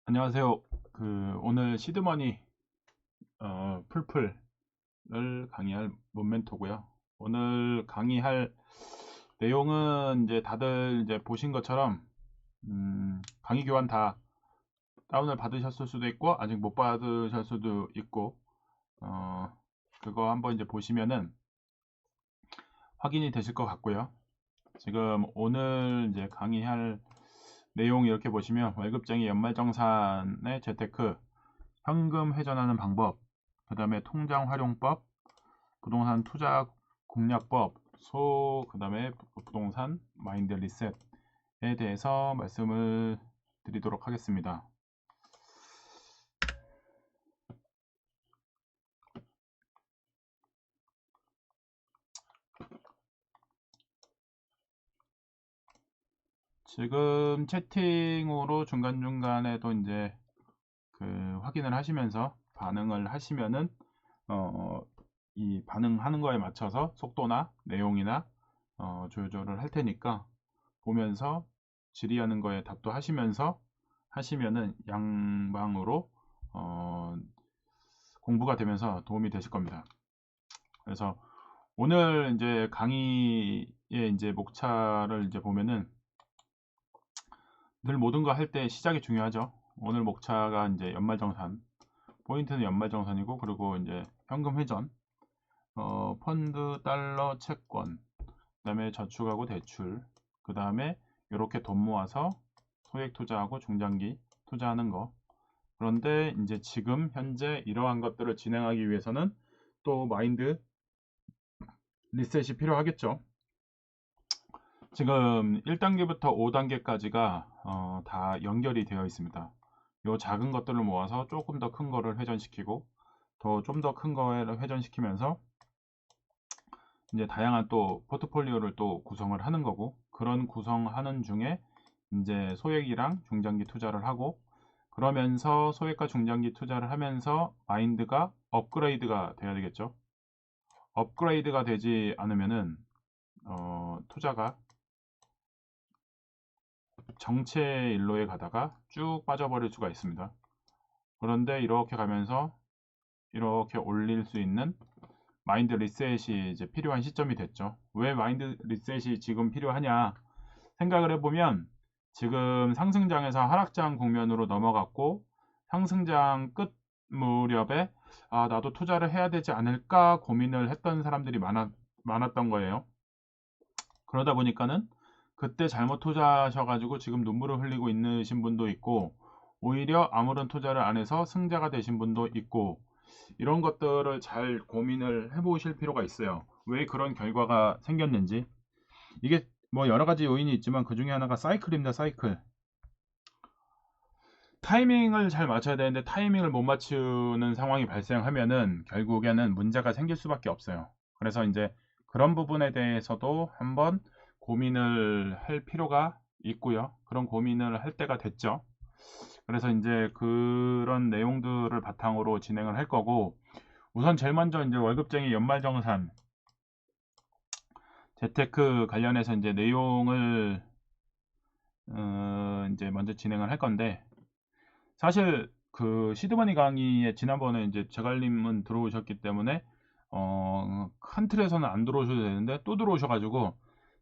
안녕하세요. 오늘 시드머니 풀풀을 강의할 문멘토고요. 오늘 강의할 내용은 이제 다들 이제 보신 것처럼 강의 교환 다 다운을 받으셨을 수도 있고 아직 못 받으실 수도 있고 어, 그거 한번 이제 보시면은 확인이 되실 것 같고요. 지금 오늘 이제 강의할 내용 이렇게 보시면 월급쟁이 연말정산의 재테크, 현금 회전하는 방법, 그 다음에 통장 활용법, 부동산 투자 공략법, 그 다음에 부동산 마인드 리셋에 대해서 말씀을 드리도록 하겠습니다. 지금 채팅으로 중간중간에도 이제 확인을 하시면서 반응을 하시면은 이 반응하는 거에 맞춰서 속도나 내용이나 조절을 할 테니까 보면서 질의하는 거에 답도 하시면서 하시면은 양방으로 공부가 되면서 도움이 되실 겁니다. 그래서 오늘 이제 강의의 이제 목차를 이제 보면은 늘 모든 거 할 때 시작이 중요하죠. 오늘 목차가 이제 연말정산, 포인트는 연말정산이고, 그리고 이제 현금 회전, 펀드, 달러, 채권, 그 다음에 저축하고 대출, 그 다음에 이렇게 돈 모아서 소액 투자하고 중장기 투자하는 거. 그런데 이제 지금 현재 이러한 것들을 진행하기 위해서는 또 마인드 리셋이 필요하겠죠. 지금 1단계부터 5단계까지가 다 연결이 되어 있습니다. 이 작은 것들을 모아서 조금 더 큰 거를 회전시키고 좀 더 큰 거를 회전시키면서 이제 다양한 또 포트폴리오를 또 구성을 하는 거고, 그런 구성하는 중에 이제 소액이랑 중장기 투자를 하고, 그러면서 소액과 중장기 투자를 하면서 마인드가 업그레이드가 돼야 되겠죠. 업그레이드가 되지 않으면은 투자가 정체의 일로에 가다가 쭉 빠져버릴 수가 있습니다. 그런데 이렇게 가면서 이렇게 올릴 수 있는 마인드 리셋이 이제 필요한 시점이 됐죠. 왜 마인드 리셋이 지금 필요하냐 생각을 해보면, 지금 상승장에서 하락장 국면으로 넘어갔고 상승장 끝 무렵에 나도 투자를 해야 되지 않을까 고민을 했던 사람들이 많았던 거예요. 그러다 보니까는 그때 잘못 투자하셔가지고 지금 눈물을 흘리고 있으신 분도 있고, 오히려 아무런 투자를 안 해서 승자가 되신 분도 있고, 이런 것들을 잘 고민을 해보실 필요가 있어요. 왜 그런 결과가 생겼는지. 이게 뭐 여러 가지 요인이 있지만 그 중에 하나가 사이클입니다. 사이클. 타이밍을 잘 맞춰야 되는데 타이밍을 못 맞추는 상황이 발생하면은 결국에는 문제가 생길 수밖에 없어요. 그래서 이제 그런 부분에 대해서도 한번 고민을 할 필요가 있고요. 그런 고민을 할 때가 됐죠. 그래서 이제 그런 내용들을 바탕으로 진행을 할 거고, 우선 제일 먼저 이제 월급쟁이 연말정산 재테크 관련해서 이제 내용을 이제 먼저 진행을 할 건데, 사실 그 시드머니 강의에 지난번에 이제 제갈님은 들어오셨기 때문에 큰 틀에서는 안 들어오셔도 되는데 또 들어오셔가지고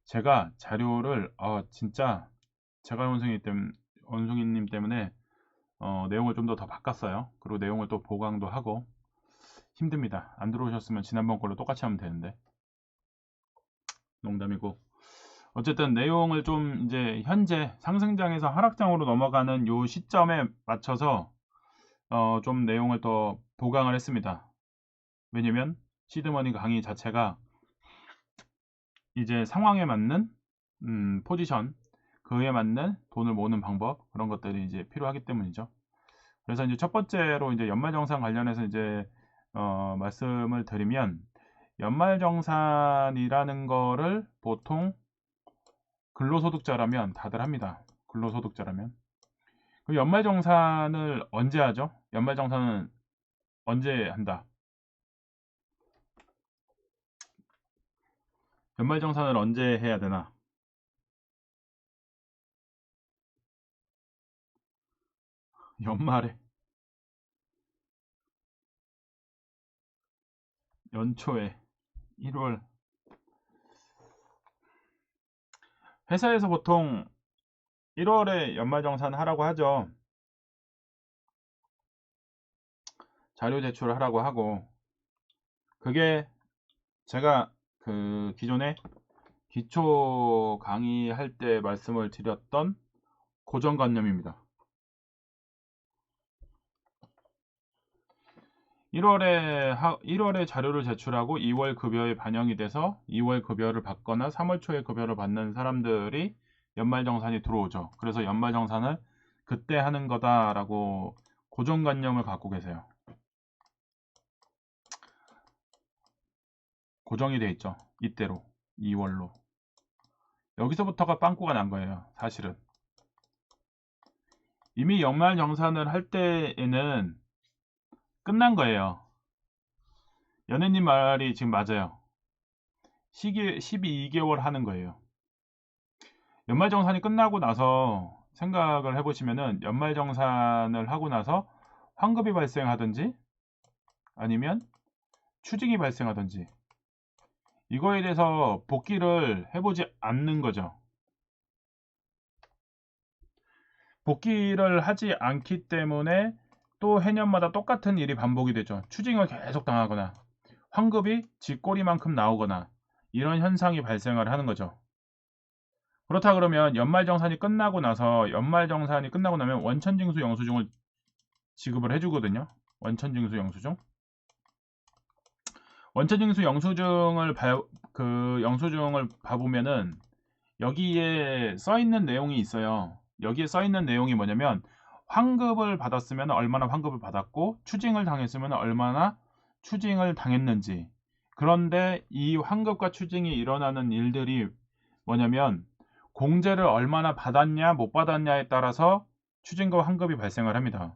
제가 자료를 진짜 제갈 원숭이님 때문에 내용을 좀 더 바꿨어요. 그리고 내용을 또 보강도 하고 힘듭니다. 안 들어오셨으면 지난번 걸로 똑같이 하면 되는데, 농담이고. 어쨌든 내용을 좀 이제 현재 상승장에서 하락장으로 넘어가는 요 시점에 맞춰서 좀 내용을 더 보강을 했습니다. 왜냐면 시드머니 강의 자체가 이제 상황에 맞는 포지션, 그에 맞는 돈을 모으는 방법, 그런 것들이 이제 필요하기 때문이죠. 그래서 이제 첫 번째로 이제 연말정산 관련해서 이제 말씀을 드리면, 연말정산이라는 거를 보통 근로소득자라면 다들 합니다. 근로소득자라면. 그럼 연말정산을 언제 하죠? 연말정산은 언제 한다? 연말정산을 언제 해야 되나? 연말에, 연초에, 1월. 회사에서 보통 1월에 연말정산 하라고 하죠. 자료 제출을 하라고 하고, 그게 제가 그 기존에 기초 강의할 때 말씀을 드렸던 고정관념입니다. 1월에 자료를 제출하고 2월 급여에 반영이 돼서 2월 급여를 받거나 3월 초에 급여를 받는 사람들이 연말정산이 들어오죠. 그래서 연말정산을 그때 하는 거다라고 고정관념을 갖고 계세요. 고정이 돼 있죠. 이때로 2월로. 여기서부터가 빵꾸가 난 거예요. 사실은. 이미 연말정산을 할 때에는 끝난 거예요. 연예님 말이 지금 맞아요. 12개월 하는 거예요. 연말정산이 끝나고 나서 생각을 해보시면은 연말정산을 하고 나서 환급이 발생하든지 아니면 추징이 발생하든지 이거에 대해서 복귀를 해보지 않는 거죠. 복귀를 하지 않기 때문에 또 해년마다 똑같은 일이 반복이 되죠. 추징을 계속 당하거나 환급이 쥐꼬리만큼 나오거나 이런 현상이 발생을 하는 거죠. 그렇다 그러면 연말정산이 끝나고 나면 원천징수 영수증을 지급을 해주거든요. 원천징수 영수증. 원천징수 영수증을 영수증을 봐보면은 여기에 써있는 내용이 있어요. 여기에 써있는 내용이 뭐냐면 환급을 받았으면 얼마나 환급을 받았고 추징을 당했으면 얼마나 추징을 당했는지. 그런데 이 환급과 추징이 일어나는 일들이 뭐냐면 공제를 얼마나 받았냐 못 받았냐에 따라서 추징과 환급이 발생을 합니다.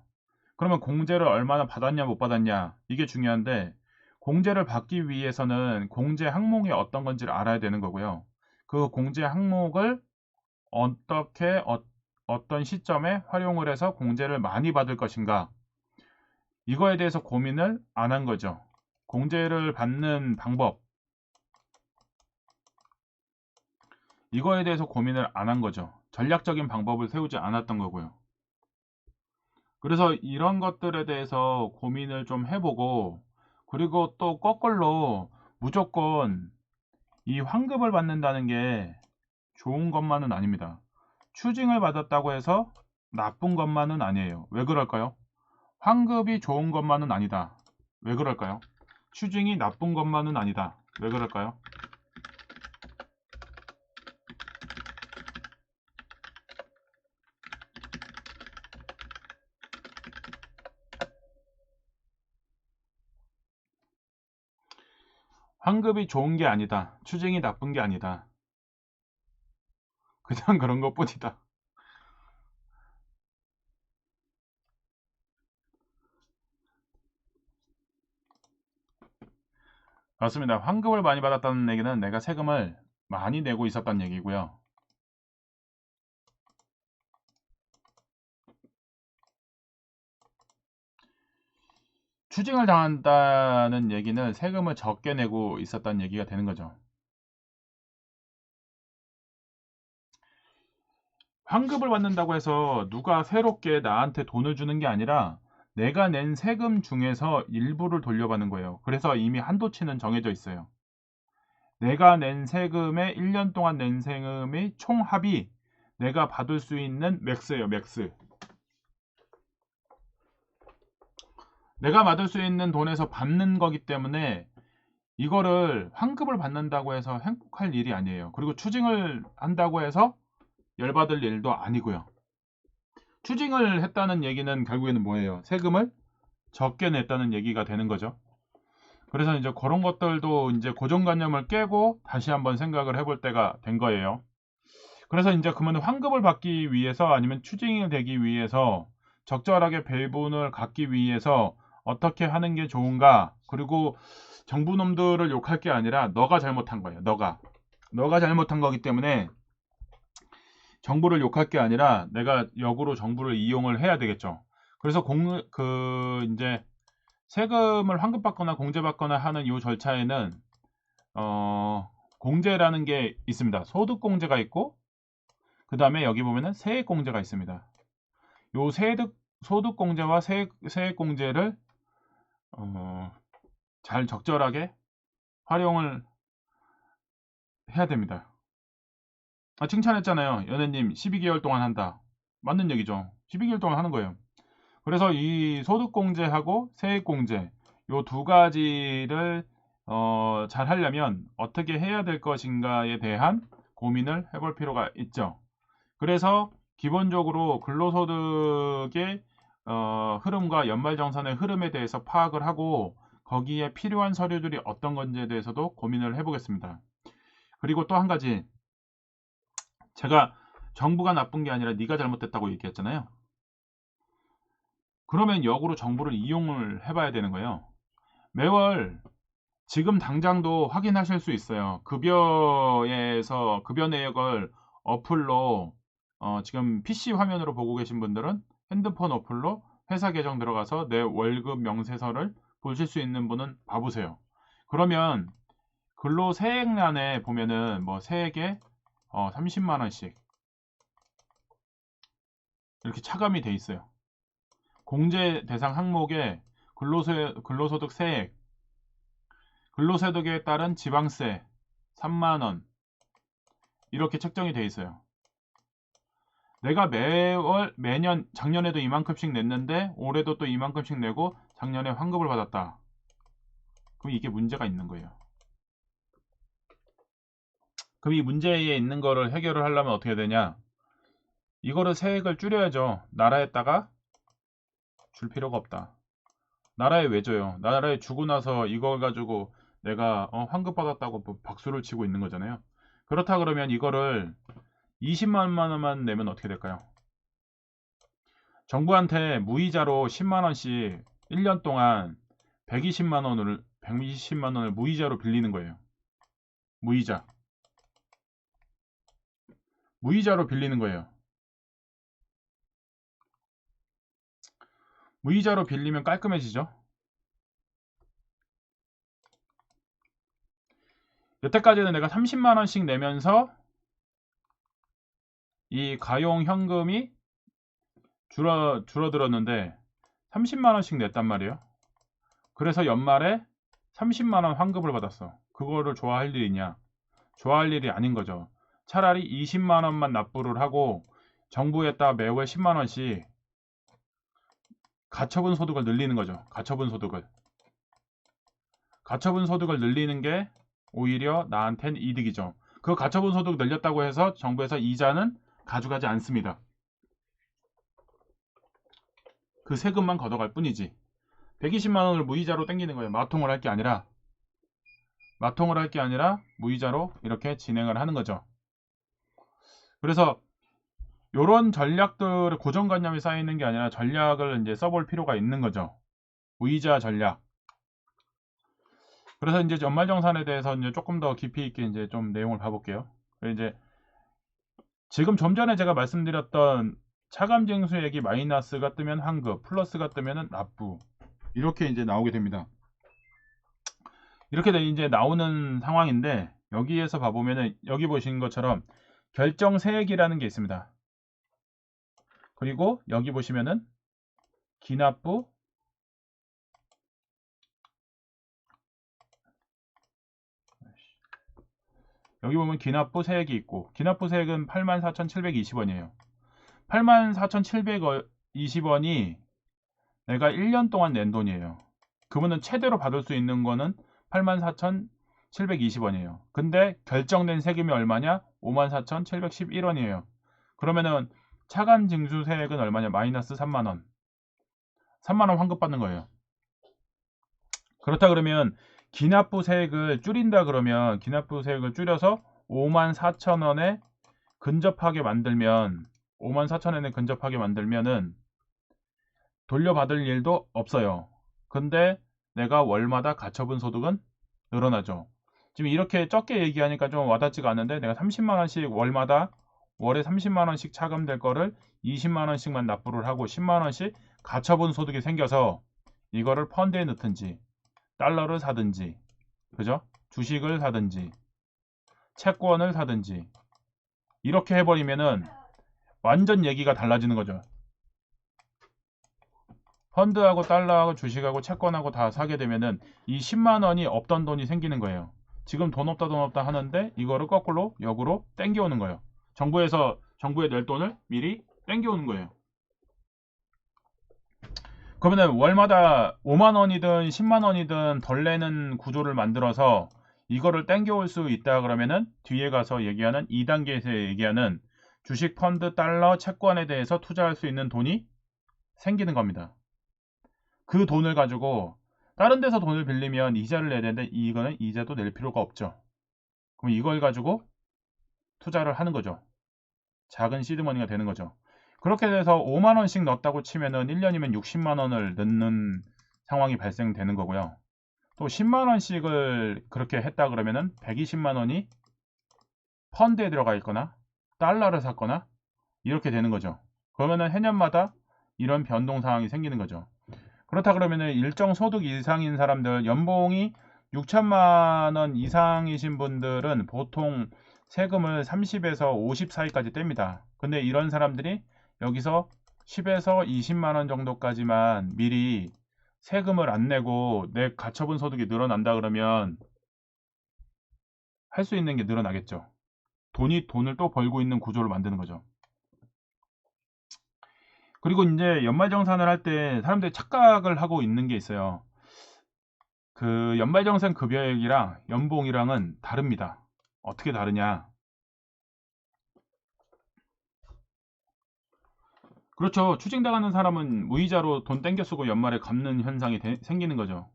그러면 공제를 얼마나 받았냐 못 받았냐 이게 중요한데 공제를 받기 위해서는 공제 항목이 어떤 건지를 알아야 되는 거고요. 그 공제 항목을 어떤 시점에 활용을 해서 공제를 많이 받을 것인가 이거에 대해서 고민을 안 한 거죠. 공제를 받는 방법 이거에 대해서 고민을 안 한 거죠. 전략적인 방법을 세우지 않았던 거고요. 그래서 이런 것들에 대해서 고민을 좀 해보고 그리고 또 거꾸로 무조건 이 환급을 받는다는 게 좋은 것만은 아닙니다. 추징을 받았다고 해서 나쁜 것만은 아니에요. 왜 그럴까요? 환급이 좋은 것만은 아니다. 왜 그럴까요? 추징이 나쁜 것만은 아니다. 왜 그럴까요? 환급이 좋은 게 아니다. 추징이 나쁜 게 아니다. 그냥 그런 것뿐이다. 맞습니다. 환급을 많이 받았다는 얘기는 내가 세금을 많이 내고 있었다는 얘기고요. 추징을 당한다는 얘기는 세금을 적게 내고 있었다는 얘기가 되는 거죠. 환급을 받는다고 해서 누가 새롭게 나한테 돈을 주는 게 아니라 내가 낸 세금 중에서 일부를 돌려받는 거예요. 그래서 이미 한도치는 정해져 있어요. 내가 낸 세금의 1년 동안 낸 세금의 총합이 내가 받을 수 있는 맥스예요. 맥스. 내가 받을 수 있는 돈에서 받는 거기 때문에 이거를 환급을 받는다고 해서 행복할 일이 아니에요. 그리고 추징을 한다고 해서 열받을 일도 아니고요. 추징을 했다는 얘기는 결국에는 뭐예요? 세금을 적게 냈다는 얘기가 되는 거죠. 그래서 이제 그런 것들도 이제 고정관념을 깨고 다시 한번 생각을 해볼 때가 된 거예요. 그래서 이제 그러면 환급을 받기 위해서 아니면 추징이 되기 위해서 적절하게 배분을 갖기 위해서 어떻게 하는 게 좋은가? 그리고 정부놈들을 욕할 게 아니라 너가 잘못한 거예요. 너가 잘못한 거기 때문에 정부를 욕할 게 아니라 내가 역으로 정부를 이용을 해야 되겠죠. 그래서 이제 세금을 환급받거나 공제받거나 하는 이 절차에는 공제라는 게 있습니다. 소득공제가 있고 그 다음에 여기 보면은 세액공제가 있습니다. 요 소득공제와 세액공제를 잘 적절하게 활용을 해야 됩니다. 칭찬했잖아요. 연애님 12개월 동안 한다. 맞는 얘기죠. 12개월 동안 하는 거예요. 그래서 이 소득공제하고 세액공제 요 두 가지를 잘 하려면 어떻게 해야 될 것인가에 대한 고민을 해볼 필요가 있죠. 그래서 기본적으로 근로소득의 흐름과 연말정산의 흐름에 대해서 파악을 하고 거기에 필요한 서류들이 어떤 건지에 대해서도 고민을 해보겠습니다. 그리고 또 한 가지, 제가 정부가 나쁜 게 아니라 네가 잘못됐다고 얘기했잖아요. 그러면 역으로 정부를 이용을 해봐야 되는 거예요. 매월 지금 당장도 확인하실 수 있어요. 급여 내역을 어플로 지금 PC 화면으로 보고 계신 분들은 핸드폰 어플로 회사 계정 들어가서 내 월급 명세서를 보실 수 있는 분은 봐보세요. 그러면 근로세액란에 보면은 뭐 세액에 30만원씩 이렇게 차감이 돼 있어요. 공제 대상 항목에 근로소득 세액, 근로소득에 따른 지방세 3만원 이렇게 책정이 돼 있어요. 내가 매년 작년에도 이만큼씩 냈는데 올해도 또 이만큼씩 내고 작년에 환급을 받았다. 그럼 이게 문제가 있는 거예요. 그럼 이 문제에 있는 거를 해결을 하려면 어떻게 되냐? 이거를 세액을 줄여야죠. 나라에다가 줄 필요가 없다. 나라에 왜 줘요? 나라에 주고 나서 이걸 가지고 내가 환급 받았다고 박수를 치고 있는 거잖아요. 그렇다 그러면 이거를 20만 원만 내면 어떻게 될까요? 정부한테 무이자로 10만 원씩 1년 동안 120만 원을 무이자로 빌리는 거예요. 무이자로 빌리는 거예요. 무이자로 빌리면 깔끔해지죠. 여태까지는 내가 30만 원씩 내면서 이 가용 현금이 줄어들었는데 30만 원씩 냈단 말이에요. 그래서 연말에 30만 원 환급을 받았어. 그거를 좋아할 일이냐? 좋아할 일이 아닌 거죠. 차라리 20만 원만 납부를 하고 정부에다 매월 10만 원씩 가처분 소득을 늘리는 거죠. 가처분 소득을 늘리는 게 오히려 나한텐 이득이죠. 그 가처분 소득 늘렸다고 해서 정부에서 이자는 가져가지 않습니다. 그 세금만 걷어갈 뿐이지. 120만 원을 무이자로 땡기는 거예요. 마통을 할 게 아니라 무이자로 이렇게 진행을 하는 거죠. 그래서 이런 전략들, 고정관념이 쌓이는 게 아니라 전략을 이제 써볼 필요가 있는 거죠. 무이자 전략. 그래서 이제 연말정산에 대해서 이제 조금 더 깊이 있게 이제 좀 내용을 봐볼게요. 이제 지금 좀 전에 제가 말씀드렸던 차감징수액이 마이너스가 뜨면 환급, 플러스가 뜨면 납부 이렇게 이제 나오게 됩니다. 이렇게 이제 나오는 상황인데 여기에서 봐보면은 여기 보신 것처럼 결정세액이라는 게 있습니다. 그리고 여기 보시면은 기납부, 여기 보면 기납부 세액이 있고 기납부 세액은 84,720원이에요. 84,720원이 내가 1년 동안 낸 돈이에요. 그분은 최대로 받을 수 있는 거는 84,720원이에요. 근데 결정된 세금이 얼마냐? 54,711원이에요. 그러면은 차감 징수세액은 얼마냐? 마이너스 3만원. 3만원 환급받는 거예요. 그렇다 그러면 기납부 세액을 줄인다 그러면 기납부 세액을 줄여서 54,000원에 근접하게 만들면 54,000원에 근접하게 만들면은 돌려받을 일도 없어요. 근데 내가 월마다 가처분 소득은 늘어나죠. 지금 이렇게 적게 얘기하니까 좀 와닿지가 않는데 내가 30만원씩 월에 30만원씩 차감될 거를 20만원씩만 납부를 하고 10만원씩 가처분 소득이 생겨서 이거를 펀드에 넣든지 달러를 사든지, 그죠? 주식을 사든지 채권을 사든지 이렇게 해버리면은 완전 얘기가 달라지는 거죠. 펀드하고 달러하고 주식하고 채권하고 다 사게 되면은 이 10만 원이 없던 돈이 생기는 거예요. 지금 돈 없다 돈 없다 하는데 이거를 거꾸로 역으로 땡겨오는 거예요. 정부에 낼 돈을 미리 땡겨오는 거예요. 그러면 월마다 5만 원이든 10만 원이든 덜 내는 구조를 만들어서 이거를 땡겨올 수 있다 그러면은 뒤에 가서 얘기하는 2단계에서 얘기하는 주식, 펀드, 달러, 채권에 대해서 투자할 수 있는 돈이 생기는 겁니다. 그 돈을 가지고 다른 데서 돈을 빌리면 이자를 내야 되는데 이거는 이자도 낼 필요가 없죠. 그럼 이걸 가지고 투자를 하는 거죠. 작은 시드머니가 되는 거죠. 그렇게 돼서 5만 원씩 넣었다고 치면은 1년이면 60만 원을 넣는 상황이 발생되는 거고요. 또 10만 원씩을 그렇게 했다 그러면은 120만 원이 펀드에 들어가 있거나 달러를 샀거나 이렇게 되는 거죠. 그러면은 해년마다 이런 변동 상황이 생기는 거죠. 그렇다 그러면은 일정 소득 이상인 사람들, 연봉이 6천만 원 이상이신 분들은 보통 세금을 30에서 50 사이까지 뗍니다. 근데 이런 사람들이 여기서 10에서 20만 원 정도까지만 미리 세금을 안 내고 내 가처분 소득이 늘어난다 그러면 할 수 있는 게 늘어나겠죠. 돈을 또 벌고 있는 구조를 만드는 거죠. 그리고 이제 연말정산을 할 때 사람들이 착각을 하고 있는 게 있어요. 그 연말정산 급여액이랑 연봉이랑은 다릅니다. 어떻게 다르냐? 그렇죠. 추징당하는 사람은 무이자로 돈 땡겨 쓰고 연말에 갚는 현상이 생기는 거죠.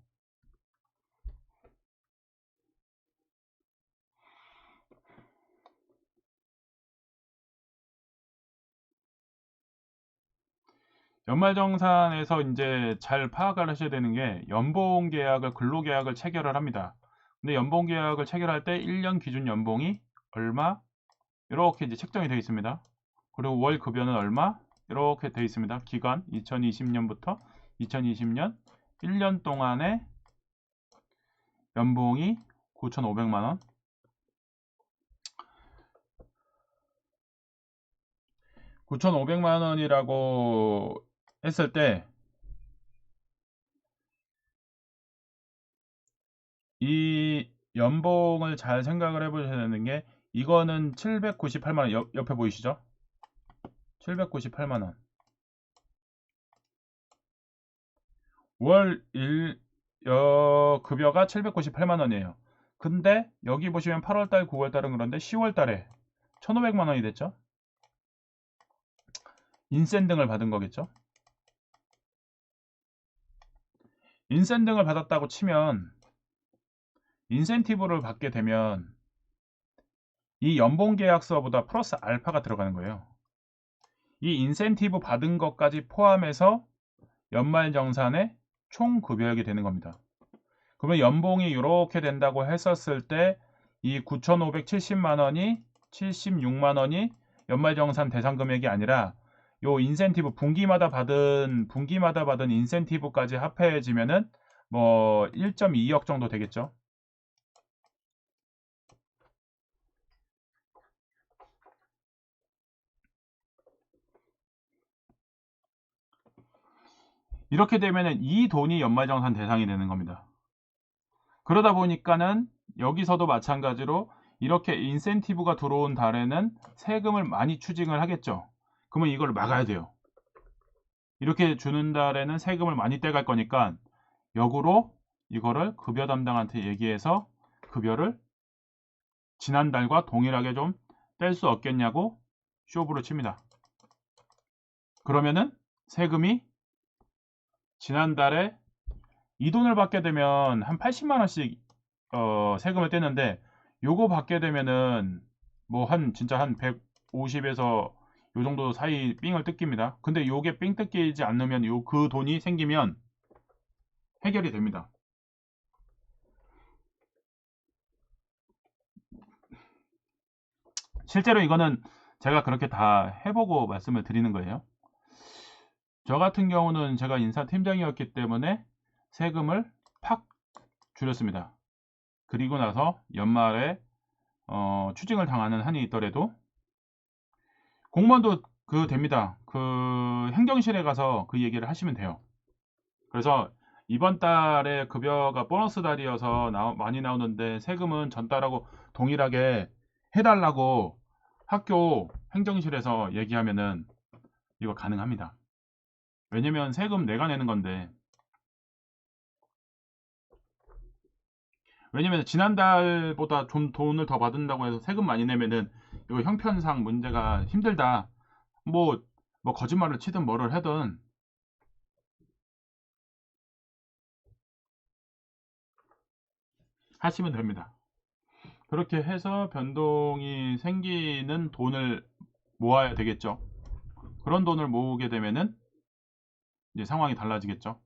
연말정산에서 이제 잘 파악을 하셔야 되는 게 연봉계약을 근로계약을 체결을 합니다. 근데 연봉계약을 체결할 때 1년 기준 연봉이 얼마 이렇게 이제 책정이 되어 있습니다. 그리고 월 급여는 얼마 이렇게 되어 있습니다. 기간 2020년부터 2020년 1년 동안의 연봉이 9,500만 원. 9,500만 원이라고 했을 때 이 연봉을 잘 생각을 해보셔야 되는 게 이거는 798만 원 옆에 보이시죠? 798만 원. 월 급여가 798만 원이에요. 근데 여기 보시면 8월달, 9월달은 그런데 10월달에 1,500만 원이 됐죠? 인센 등을 받은 거겠죠? 인센 등을 받았다고 치면 인센티브를 받게 되면 이 연봉계약서보다 플러스 알파가 들어가는 거예요. 이 인센티브 받은 것까지 포함해서 연말정산의 총 급여액이 되는 겁니다. 그러면 연봉이 이렇게 된다고 했었을 때 이 9,570만 원이 76만 원이 연말정산 대상 금액이 아니라 요 인센티브 분기마다 받은 인센티브까지 합해지면은 뭐 1.2억 정도 되겠죠. 이렇게 되면은 이 돈이 연말정산 대상이 되는 겁니다. 그러다 보니까는 여기서도 마찬가지로 이렇게 인센티브가 들어온 달에는 세금을 많이 추징을 하겠죠. 그러면 이걸 막아야 돼요. 이렇게 주는 달에는 세금을 많이 떼갈 거니까 역으로 이거를 급여 담당한테 얘기해서 급여를 지난달과 동일하게 좀 뗄 수 없겠냐고 쇼부를 칩니다. 그러면은 세금이 지난달에 이 돈을 받게 되면 한 80만 원씩 세금을 떼는데 요거 받게 되면은 뭐 진짜 한 150에서 요 정도 사이 삥을 뜯깁니다. 근데 요게 삥 뜯기지 않으면 그 돈이 생기면 해결이 됩니다. 실제로 이거는 제가 그렇게 다 해보고 말씀을 드리는 거예요. 저 같은 경우는 제가 인사팀장이었기 때문에 세금을 팍 줄였습니다. 그리고 나서 연말에 추징을 당하는 한이 있더라도 공무원도 됩니다. 행정실에 가서 그 얘기를 하시면 돼요. 그래서 이번 달에 급여가 보너스 달이어서 많이 나오는데 세금은 전달하고 동일하게 해달라고 학교 행정실에서 얘기하면은 이거 가능합니다. 왜냐면 세금 내가 내는 건데, 왜냐면 지난달보다 좀 돈을 더 받는다고 해서 세금 많이 내면은 이거 형편상 문제가 힘들다, 뭐 거짓말을 치든 뭐를 하든 하시면 됩니다. 그렇게 해서 변동이 생기는 돈을 모아야 되겠죠. 그런 돈을 모으게 되면은 이제 상황이 달라지겠죠.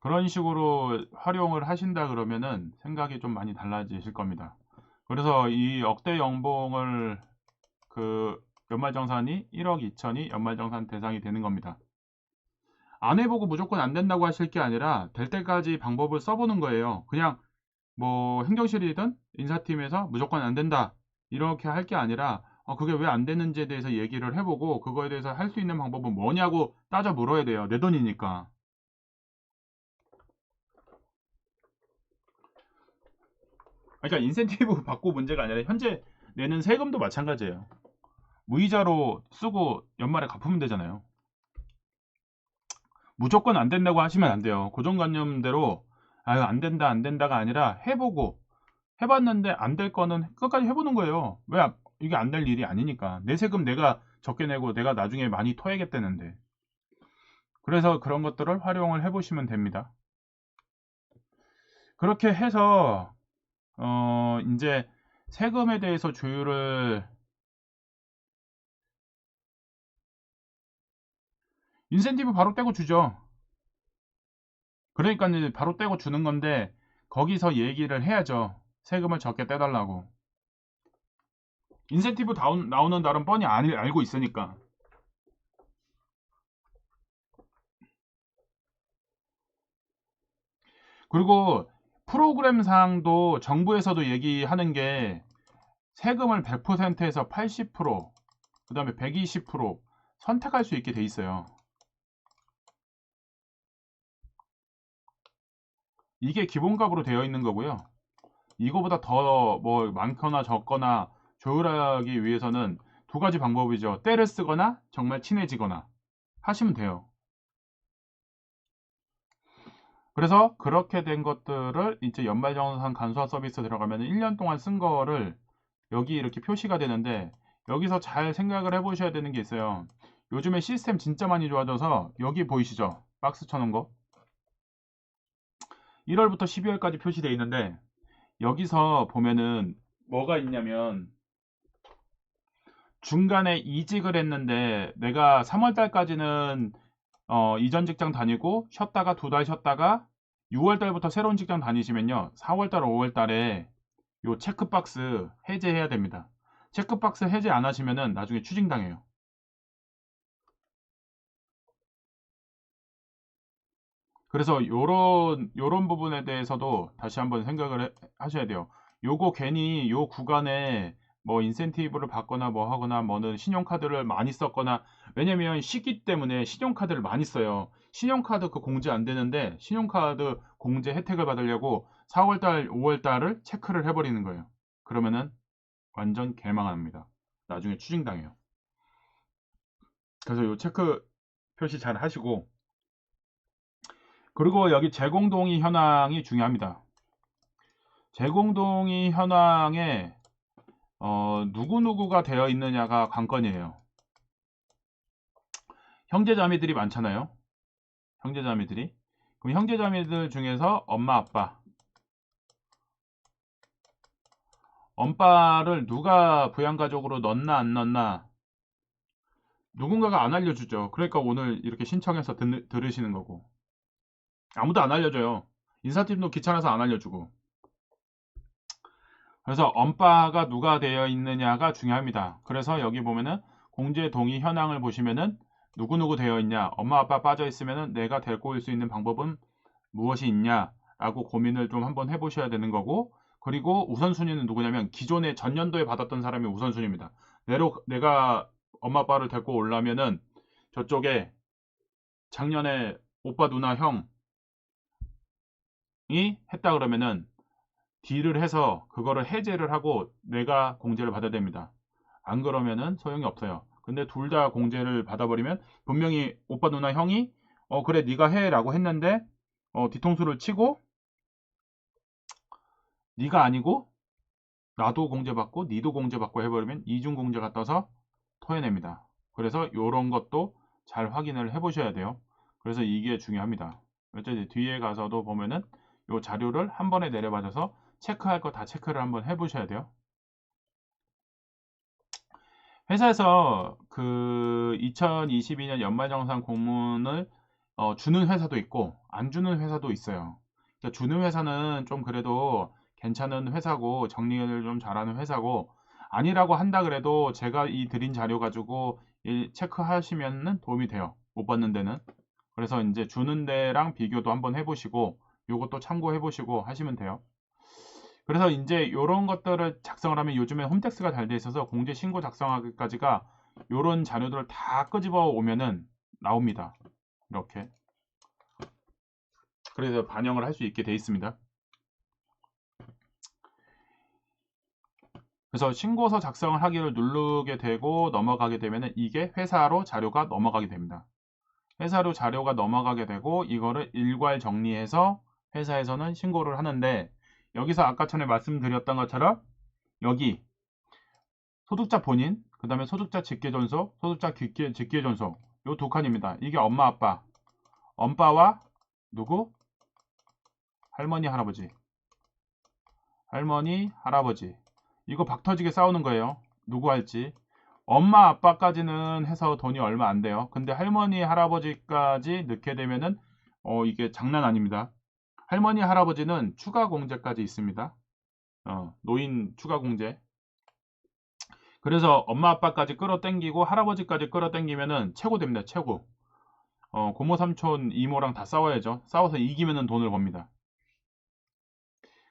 그런 식으로 활용을 하신다 그러면은 생각이 좀 많이 달라지실 겁니다. 그래서 이 억대 연봉을 연말정산이 1억 2천이 연말정산 대상이 되는 겁니다. 안 해보고 무조건 안 된다고 하실 게 아니라 될 때까지 방법을 써보는 거예요. 그냥 뭐 행정실이든 인사팀에서 무조건 안 된다 이렇게 할 게 아니라 그게 왜 안 되는지에 대해서 얘기를 해보고 그거에 대해서 할 수 있는 방법은 뭐냐고 따져 물어야 돼요. 내 돈이니까. 그러니까 인센티브 받고 문제가 아니라 현재 내는 세금도 마찬가지예요. 무이자로 쓰고 연말에 갚으면 되잖아요. 무조건 안 된다고 하시면 안 돼요. 고정관념대로 아유 안 된다 안 된다가 아니라 해보고 해봤는데 안 될 거는 끝까지 해보는 거예요. 왜 이게 안 될 일이 아니니까. 내 세금 내가 적게 내고 내가 나중에 많이 토해야겠다는데. 그래서 그런 것들을 활용을 해보시면 됩니다. 그렇게 해서 이제 세금에 대해서 조율을 인센티브 바로 떼고 주죠. 그러니까 이제 바로 떼고 주는 건데 거기서 얘기를 해야죠. 세금을 적게 떼달라고. 인센티브 나오는 날은 뻔히 알고 있으니까. 그리고 프로그램상도 정부에서도 얘기하는 게 세금을 100%에서 80%, 그 다음에 120% 선택할 수 있게 돼 있어요. 이게 기본값으로 되어 있는 거고요. 이거보다 더 뭐 많거나 적거나 조율하기 위해서는 두 가지 방법이죠. 떼를 쓰거나 정말 친해지거나 하시면 돼요. 그래서 그렇게 된 것들을 이제 연말정산 간소화 서비스 들어가면 1년 동안 쓴 거를 여기 이렇게 표시가 되는데 여기서 잘 생각을 해보셔야 되는 게 있어요. 요즘에 시스템 진짜 많이 좋아져서 여기 보이시죠? 박스 쳐놓은 거 1월부터 12월까지 표시되어 있는데 여기서 보면은 뭐가 있냐면 중간에 이직을 했는데 내가 3월달까지는 이전 직장 다니고 쉬었다가 2달 쉬었다가 6월달부터 새로운 직장 다니시면요 4월달 5월달에 요 체크박스 해제해야 됩니다. 체크박스 해제 안 하시면은 나중에 추징당해요. 그래서 요런 부분에 대해서도 다시 한번 생각을 하셔야 돼요. 요거 괜히 요 구간에 뭐 인센티브를 받거나 뭐 하거나 뭐는 신용카드를 많이 썼거나 왜냐면 시기 때문에 신용카드를 많이 써요. 신용카드 공제 안 되는데 신용카드 공제 혜택을 받으려고 4월달 5월달을 체크를 해버리는 거예요. 그러면은 완전 개망합니다. 나중에 추징당해요. 그래서 요 체크 표시 잘 하시고 그리고 여기 제공동의 현황이 중요합니다. 제공동의 현황에 누구누구가 되어 있느냐가 관건이에요. 형제자매들이 많잖아요. 형제자매들이. 그럼 형제자매들 중에서 엄마 아빠 엄빠를 누가 부양가족으로 넣나 안 넣나 누군가가 안 알려주죠. 그러니까 오늘 이렇게 신청해서 들으시는 거고 아무도 안 알려줘요. 인사팀도 귀찮아서 안 알려주고 그래서 엄빠가 누가 되어 있느냐가 중요합니다. 그래서 여기 보면은 공제 동의 현황을 보시면은 누구누구 되어 있냐, 엄마 아빠 빠져 있으면은 내가 데리고 올 수 있는 방법은 무엇이 있냐라고 고민을 좀 한번 해보셔야 되는 거고, 그리고 우선순위는 누구냐면 기존에 전년도에 받았던 사람이 우선순위입니다. 내가 엄마 아빠를 데리고 오려면은 저쪽에 작년에 오빠 누나 형이 했다 그러면은 딜을 해서 그거를 해제를 하고 내가 공제를 받아야 됩니다. 안 그러면은 소용이 없어요. 근데 둘 다 공제를 받아버리면 분명히 오빠 누나 형이 그래 네가 해 라고 했는데 뒤통수를 치고 네가 아니고 나도 공제받고 니도 공제받고 해버리면 이중 공제가 떠서 토해냅니다. 그래서 이런 것도 잘 확인을 해 보셔야 돼요. 그래서 이게 중요합니다. 어쨌든 뒤에 가서도 보면은 이 자료를 한 번에 내려받아서 체크할 거 다 체크를 한번 해 보셔야 돼요. 회사에서 그 2022년 연말정산 공문을 주는 회사도 있고 안 주는 회사도 있어요. 그러니까 주는 회사는 좀 그래도 괜찮은 회사고 정리를 좀 잘하는 회사고, 아니라고 한다 그래도 제가 이 드린 자료 가지고 체크하시면 도움이 돼요. 못 받는 데는. 그래서 이제 주는 데랑 비교도 한번 해보시고 요것도 참고해 보시고 하시면 돼요. 그래서 이제 이런 것들을 작성을 하면 요즘에 홈택스가 잘 돼 있어서 공제 신고 작성하기까지가 이런 자료들을 다 끄집어 오면은 나옵니다. 이렇게. 그래서 반영을 할 수 있게 돼 있습니다. 그래서 신고서 작성을 하기를 누르게 되고 넘어가게 되면은 이게 회사로 자료가 넘어가게 됩니다. 회사로 자료가 넘어가게 되고 이거를 일괄 정리해서 회사에서는 신고를 하는데, 여기서 아까 전에 말씀드렸던 것처럼 여기 소득자 본인, 그 다음에 소득자 직계전서, 소득자 직계전서 요 두 칸입니다. 이게 엄마 아빠, 엄빠와 누구? 할머니 할아버지, 할머니 할아버지. 이거 박터지게 싸우는 거예요. 누구 할지. 엄마 아빠까지는 해서 돈이 얼마 안 돼요. 근데 할머니 할아버지까지 넣게 되면은 이게 장난 아닙니다. 할머니 할아버지는 추가 공제까지 있습니다. 노인 추가 공제. 그래서 엄마 아빠까지 끌어당기고 할아버지까지 끌어당기면은 최고 됩니다. 최고. 고모 삼촌 이모랑 다 싸워야죠. 싸워서 이기면은 돈을 법니다.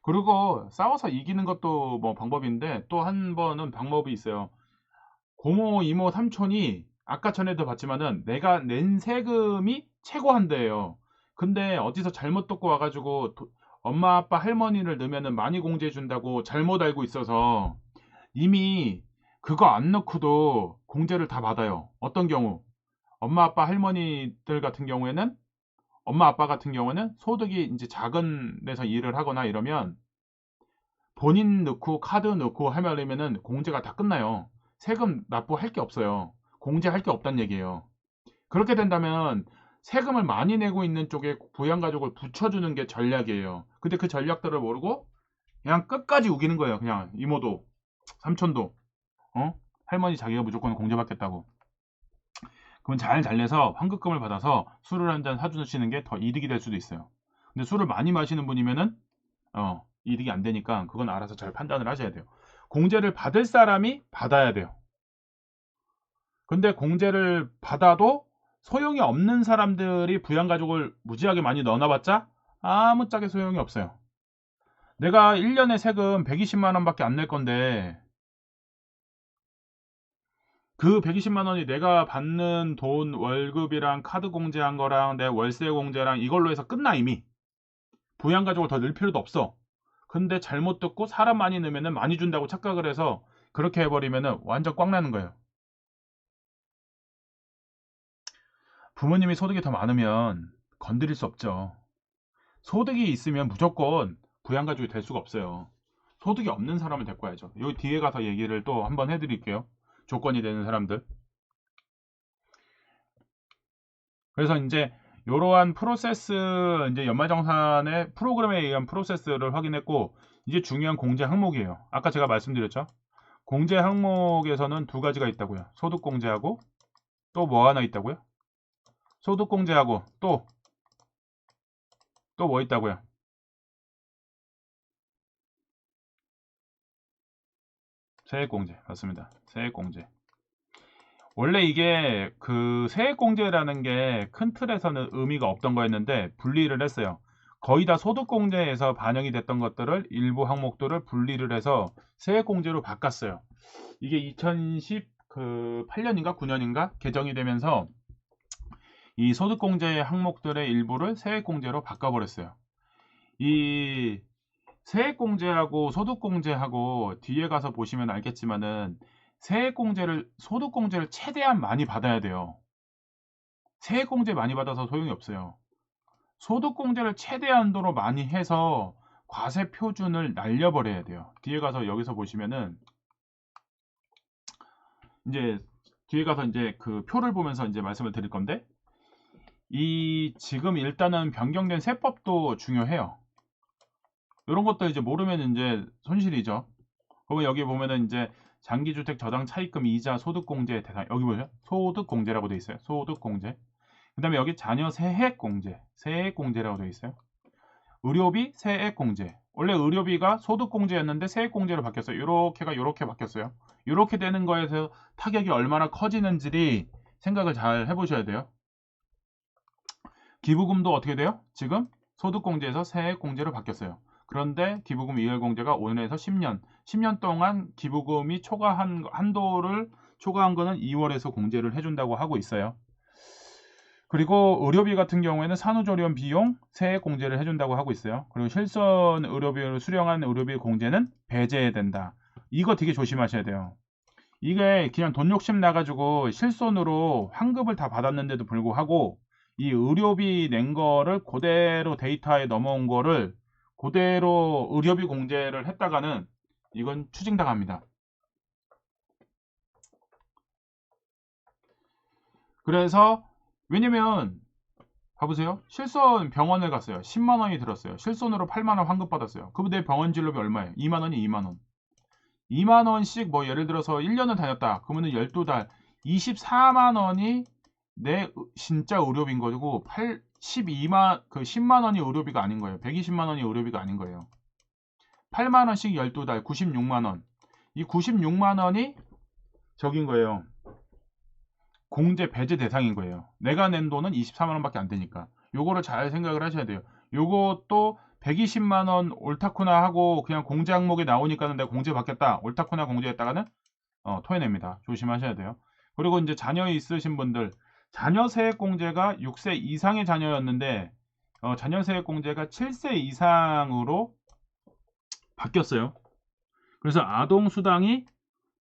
그리고 싸워서 이기는 것도 뭐 방법인데 또 한 번은 방법이 있어요. 고모 이모 삼촌이 아까 전에도 봤지만은 내가 낸 세금이 최고한대요. 근데 어디서 잘못 듣고 와가지고 엄마 아빠 할머니를 넣으면은 많이 공제해 준다고 잘못 알고 있어서 이미 그거 안 넣고도 공제를 다 받아요. 어떤 경우? 엄마 아빠 할머니들 같은 경우에는, 엄마 아빠 같은 경우는 소득이 이제 작은 데서 일을 하거나 이러면 본인 넣고 카드 넣고 하면은 공제가 다 끝나요. 세금 납부할 게 없어요. 공제할 게 없단 얘기예요. 그렇게 된다면 세금을 많이 내고 있는 쪽에 부양가족을 붙여주는 게 전략이에요. 근데 그 전략들을 모르고 그냥 끝까지 우기는 거예요. 그냥 이모도 삼촌도 할머니 자기가 무조건 공제받겠다고. 그러면 잘 잘내서 환급금을 받아서 술을 한 잔 사주시는 게 더 이득이 될 수도 있어요. 근데 술을 많이 마시는 분이면은 이득이 안 되니까 그건 알아서 잘 판단을 하셔야 돼요. 공제를 받을 사람이 받아야 돼요. 근데 공제를 받아도 소용이 없는 사람들이 부양가족을 무지하게 많이 넣어놔봤자 아무짝에 소용이 없어요. 내가 1년에 세금 120만 원밖에 안 낼 건데 그 120만 원이 내가 받는 돈 월급이랑 카드 공제한 거랑 내 월세 공제랑 이걸로 해서 끝나 이미. 부양가족을 더 넣을 필요도 없어. 근데 잘못 듣고 사람 많이 넣으면 많이 준다고 착각을 해서 그렇게 해버리면 완전 꽝 나는 거예요. 부모님이 소득이 더 많으면 건드릴 수 없죠. 소득이 있으면 무조건 부양가족이 될 수가 없어요. 소득이 없는 사람을 데리고 와야죠. 여기 뒤에 가서 얘기를 또 한번 해드릴게요. 조건이 되는 사람들. 그래서 이제 이러한 프로세스, 이제 연말정산의 프로그램에 의한 프로세스를 확인했고, 이제 중요한 공제 항목이에요. 아까 제가 말씀드렸죠. 공제 항목에서는 두 가지가 있다고요. 소득공제하고 또 뭐 하나 있다고요? 소득공제하고 또 뭐 있다고요? 세액공제 맞습니다. 세액공제. 원래 이게 그 세액공제라는 게 큰 틀에서는 의미가 없던 거였는데 분리를 했어요. 거의 다 소득공제에서 반영이 됐던 것들을 일부 항목들을 분리를 해서 세액공제로 바꿨어요. 이게 2018년인가 9년인가 개정이 되면서 이 소득공제 항목들의 일부를 세액공제로 바꿔버렸어요. 이 세액공제하고 소득공제하고 뒤에 가서 보시면 알겠지만은 세액공제를 소득공제를 최대한 많이 받아야 돼요. 세액공제 많이 받아서 소용이 없어요. 소득공제를 최대한도로 많이 해서 과세 표준을 날려버려야 돼요. 뒤에 가서 여기서 보시면은 이제 뒤에 가서 이제 그 표를 보면서 이제 말씀을 드릴 건데 이 지금 일단은 변경된 세법도 중요해요. 이런 것도 이제 모르면 이제 손실이죠. 그러면 여기 보면은 이제 장기주택 저당 차입금 이자 소득공제 대상 여기 보세요. 소득공제라고 되어 있어요. 소득공제. 그 다음에 여기 자녀 세액공제, 세액공제라고 되어 있어요. 의료비 세액공제. 원래 의료비가 소득공제였는데 세액공제로 바뀌었어요. 이렇게가 이렇게 바뀌었어요. 이렇게 되는 거에서 타격이 얼마나 커지는지 생각을 잘 해보셔야 돼요. 기부금도 어떻게 돼요? 지금 소득공제에서 세액공제로 바뀌었어요. 그런데 기부금 2월 공제가 오늘에서 10년 동안 기부금이 초과한 한도를 초과한 거는 2월에서 공제를 해준다고 하고 있어요. 그리고 의료비 같은 경우에는 산후조리원 비용 세액 공제를 해준다고 하고 있어요. 그리고 실손 의료비를 수령한 의료비 공제는 배제된다. 이거 되게 조심하셔야 돼요. 이게 그냥 돈 욕심 나가지고 실손으로 환급을 다 받았는데도 불구하고 이 의료비 낸 거를 그대로 데이터에 넘어온 거를 그대로 의료비 공제를 했다가는 이건 추징당합니다. 그래서 왜냐면 봐보세요. 실손 병원을 갔어요. 10만 원이 들었어요. 실손으로 8만 원 환급 받았어요. 그럼 내 병원 진료비 얼마예요? 2만 원이 2만 원. 2만 원씩 뭐 예를 들어서 1년을 다녔다. 그러면은 12달 24만 원이 내 진짜 의료비인 거고 10만 원이 의료비가 아닌 거예요. 120만 원이 의료비가 아닌 거예요. 8만 원씩 12달 96만 원. 이 96만 원이 적인 거예요. 공제 배제 대상인 거예요. 내가 낸 돈은 24만 원밖에 안 되니까. 요거를 잘 생각을 하셔야 돼요. 요것도 120만 원 옳다쿠나 하고 그냥 공제 항목에 나오니까는 내가 공제 받겠다. 옳다쿠나 공제했다가는 토해냅니다. 조심하셔야 돼요. 그리고 이제 자녀 있으신 분들 자녀 세액 공제가 6세 이상의 자녀였는데 자녀 세액 공제가 7세 이상으로 바뀌었어요. 그래서 아동 수당이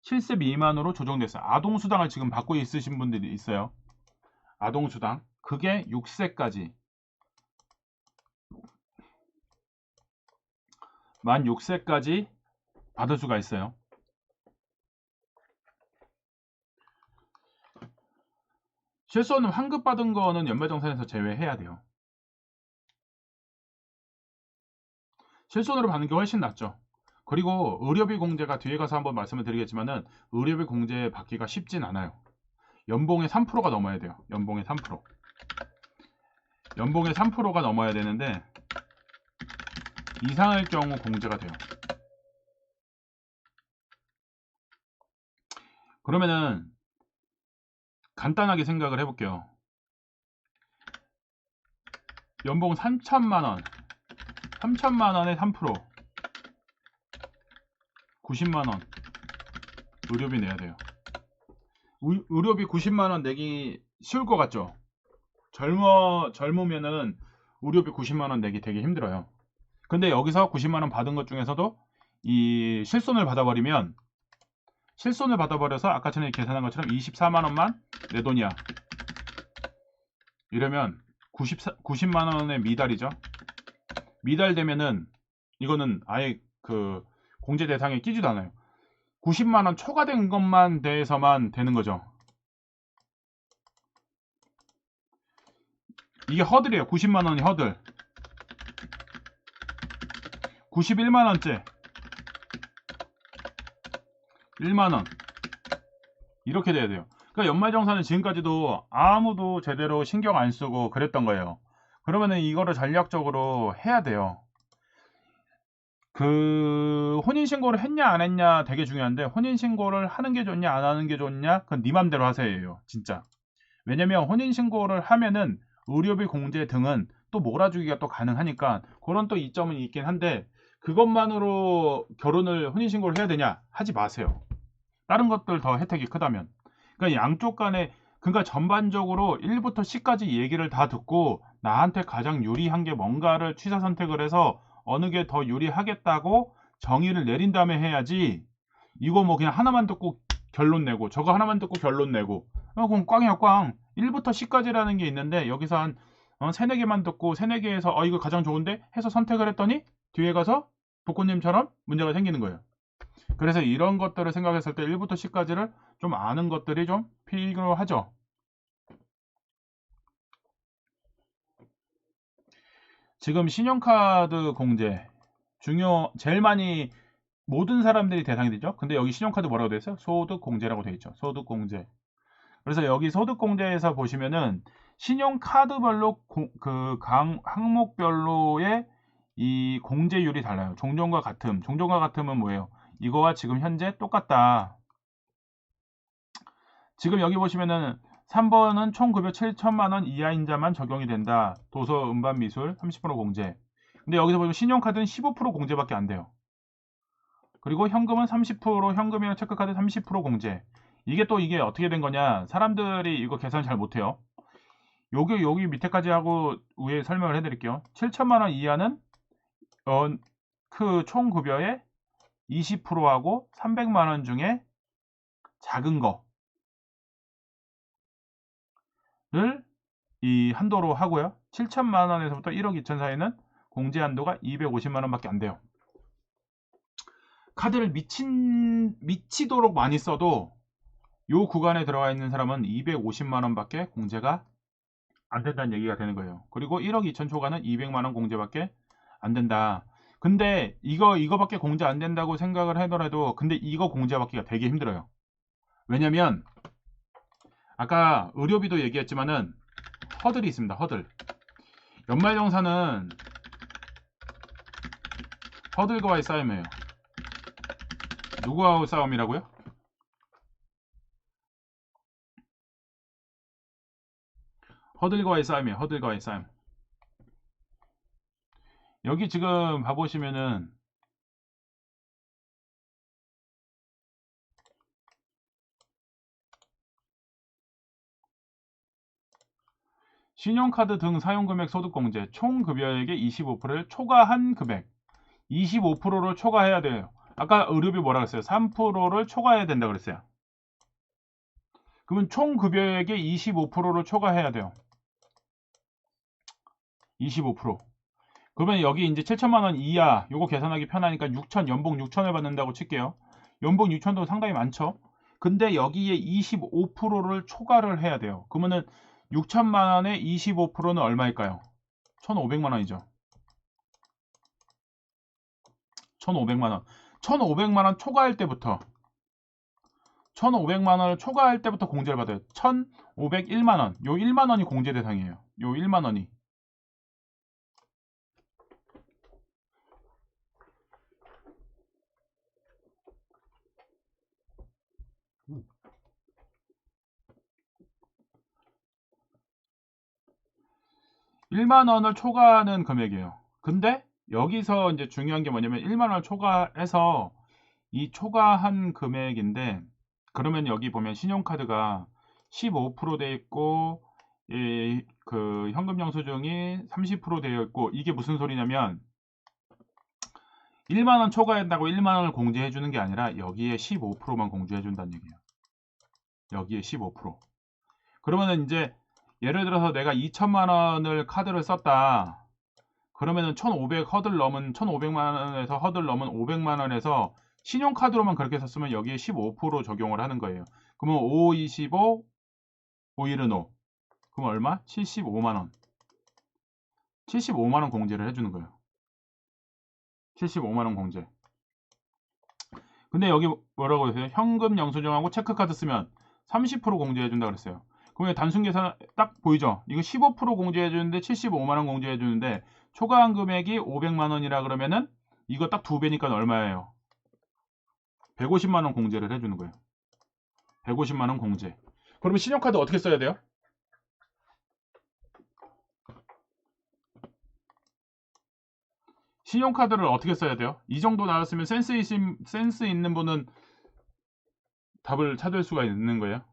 7세 미만으로 조정됐어요. 아동수당을 지금 받고 있으신 분들이 있어요. 아동수당. 그게 6세까지. 만 6세까지 받을 수가 있어요. 실손은 환급받은 거는 연말정산에서 제외해야 돼요. 실손으로 받는 게 훨씬 낫죠. 그리고 의료비 공제가 뒤에 가서 한번 말씀을 드리겠지만은 의료비 공제 받기가 쉽진 않아요. 연봉의 3%가 넘어야 돼요. 연봉의 3%. 연봉의 3%가 넘어야 되는데 이상할 경우 공제가 돼요. 그러면은 간단하게 생각을 해볼게요. 연봉 3천만 원. 3천만 원에 3% 90만 원 의료비 내야 돼요. 의료비 90만 원 내기 쉬울 것 같죠? 젊으면은 의료비 90만 원 내기 되게 힘들어요. 근데 여기서 90만 원 받은 것 중에서도 이 실손을 받아버려서 아까 전에 계산한 것처럼 24만 원만 내 돈이야. 이러면 90만 원의 미달이죠. 미달되면은 이거는 아예 그 공제 대상에 끼지도 않아요. 90만 원 초과된 것만 대해서만 되는 거죠. 이게 허들이에요. 90만 원이 허들. 91만 원째 1만 원 이렇게 돼야 돼요. 그러니까 연말정산은 지금까지도 아무도 제대로 신경 안 쓰고 그랬던 거예요. 그러면은 이거를 전략적으로 해야 돼요. 그 혼인신고를 했냐 안 했냐 되게 중요한데, 혼인신고를 하는 게 좋냐 안 하는 게 좋냐 그건 네 맘대로 하세요 진짜. 왜냐면 혼인신고를 하면은 의료비 공제 등은 또 몰아주기가 또 가능하니까 그런 또 이점은 있긴 한데, 그것만으로 결혼을 혼인신고를 해야 되냐 하지 마세요. 다른 것들 더 혜택이 크다면. 그러니까 양쪽 간에, 그러니까 전반적으로 1부터 10까지 얘기를 다 듣고 나한테 가장 유리한 게 뭔가를 취사 선택을 해서 어느 게 더 유리하겠다고 정의를 내린 다음에 해야지, 이거 뭐 그냥 하나만 듣고 결론 내고 저거 하나만 듣고 결론 내고 그럼 꽝이야 꽝. 1부터 10까지라는 게 있는데 여기서 한 3, 4개만 듣고 3, 4개에서 이거 가장 좋은데 해서 선택을 했더니 뒤에 가서 복권님처럼 문제가 생기는 거예요. 그래서 이런 것들을 생각했을 때 1부터 10까지를 좀 아는 것들이 좀 필요하죠. 지금 신용카드 공제 제일 많이 모든 사람들이 대상이 되죠. 근데 여기 신용카드 뭐라고 되어 있어요? 소득공제라고 되어 있죠. 소득공제. 그래서 여기 소득공제에서 보시면은 신용카드별로 항목별로의 이 공제율이 달라요. 종전과 같음. 종전과 같음은 뭐예요? 이거와 지금 현재 똑같다. 지금 여기 보시면은 3번은 총 급여 7천만 원 이하인 자만 적용이 된다. 도서, 음반, 미술 30% 공제. 근데 여기서 보면 신용카드는 15% 공제밖에 안 돼요. 그리고 현금은 30%, 현금이나 체크카드 30% 공제. 이게 어떻게 된 거냐? 사람들이 이거 계산 잘 못해요. 여기 밑에까지 하고 위에 설명을 해드릴게요. 7천만 원 이하는 그 총 급여의 20%하고 300만 원 중에 작은 거를 이 한도로 하고요. 7천만 원에서부터 1억 2천 사이는 공제 한도가 250만 원밖에 안 돼요. 카드를 미치도록 많이 써도 요 구간에 들어가 있는 사람은 250만 원밖에 공제가 안 된다는 얘기가 되는 거예요. 그리고 1억 2천 초과는 200만 원 공제밖에 안 된다. 근데 이거밖에 공제 안 된다고 생각을 하더라도 근데 이거 공제받기가 되게 힘들어요. 왜냐면 아까 의료비도 얘기했지만은 허들이 있습니다. 허들. 연말정산은 허들과의 싸움이에요. 누구와의 싸움이라고요? 허들과의 싸움이에요. 허들과의 싸움. 여기 지금 봐보시면은 신용카드 등 사용금액 소득공제 총급여액의 25%를 초과한 금액 25%를 초과해야 돼요. 아까 의료비 뭐라 그랬어요? 3%를 초과해야 된다 그랬어요. 그러면 총급여액의 25%를 초과해야 돼요. 25%. 그러면 여기 이제 7천만 원 이하 요거 계산하기 편하니까 6천, 연봉 6천을 받는다고 칠게요. 연봉 6천도 상당히 많죠. 근데 여기에 25%를 초과를 해야 돼요. 그러면은 6천만 원의 25%는 얼마일까요? 1,500만 원이죠. 1,500만 원. 1,500만 원 초과할 때부터 1,500만 원을 초과할 때부터 공제를 받아요. 1,501만 원. 요 1만 원이 공제 대상이에요. 요 1만 원이. (1만 원을) 초과하는 금액이에요. 근데 여기서 이제 중요한 게 뭐냐면 1만 원을 초과해서 이 초과한 금액인데, 그러면 여기 보면 신용카드가 15% 돼 있고 그 현금 영수증이 30% 되어 있고, 이게 무슨 소리냐면 1만 원 초과한다고 1만 원을 공제해 주는 게 아니라 여기에 15%만 공제해 준다는 얘기예요. 여기에 15%. 그러면은 이제 예를 들어서 내가 2천만 원을 카드를 썼다. 그러면은 1,500 허들 넘은 1,500만 원에서 허들 넘은 500만 원에서 신용카드로만 그렇게 썼으면 여기에 15% 적용을 하는 거예요. 그러면 5, 25, 5일은 5. 그럼 얼마? 75만 원. 75만 원 공제를 해주는 거예요. 75만 원 공제. 근데 여기 뭐라고 했어요? 현금 영수증하고 체크카드 쓰면 30% 공제해준다 그랬어요. 그러면 단순 계산 딱 보이죠? 이거 15% 공제해주는데 75만 원 공제해주는데 초과한 금액이 500만 원이라 그러면은 이거 딱 2배니까 얼마예요? 150만원 공제를 해주는 거예요. 150만원 공제. 그러면 신용카드 어떻게 써야 돼요? 신용카드를 어떻게 써야 돼요? 이 정도 나왔으면 센스 있는 분은 답을 찾을 수가 있는 거예요.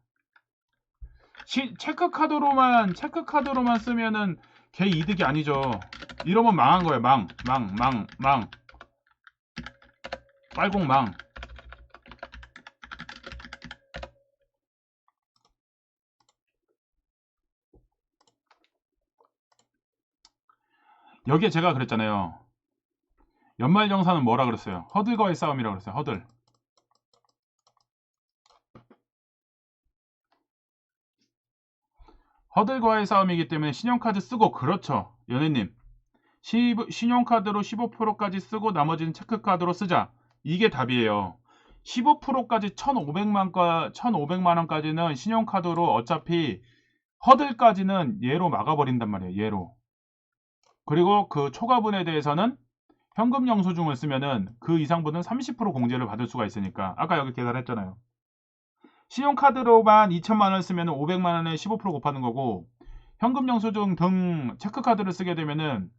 체크카드로만 쓰면은 개 이득이 아니죠. 이러면 망한 거예요. 망. 빨공망. 여기에 제가 그랬잖아요. 연말정산은 뭐라 그랬어요? 허들과의 싸움이라고 그랬어요. 허들. 허들과의 싸움이기 때문에 신용카드 쓰고, 그렇죠. 연예님. 신용카드로 15%까지 쓰고 나머지는 체크카드로 쓰자. 이게 답이에요. 15%까지 1,500만 원까지는 신용카드로 어차피 허들까지는 얘로 막아버린단 말이에요. 얘로. 그리고 그 초과분에 대해서는 현금 영수증을 쓰면은 그 이상분은 30% 공제를 받을 수가 있으니까 아까 여기 계산했잖아요. 신용카드로만 2천만 원 쓰면 500만 원에 15% 곱하는 거고, 현금 영수증 등 체크카드를 쓰게 되면은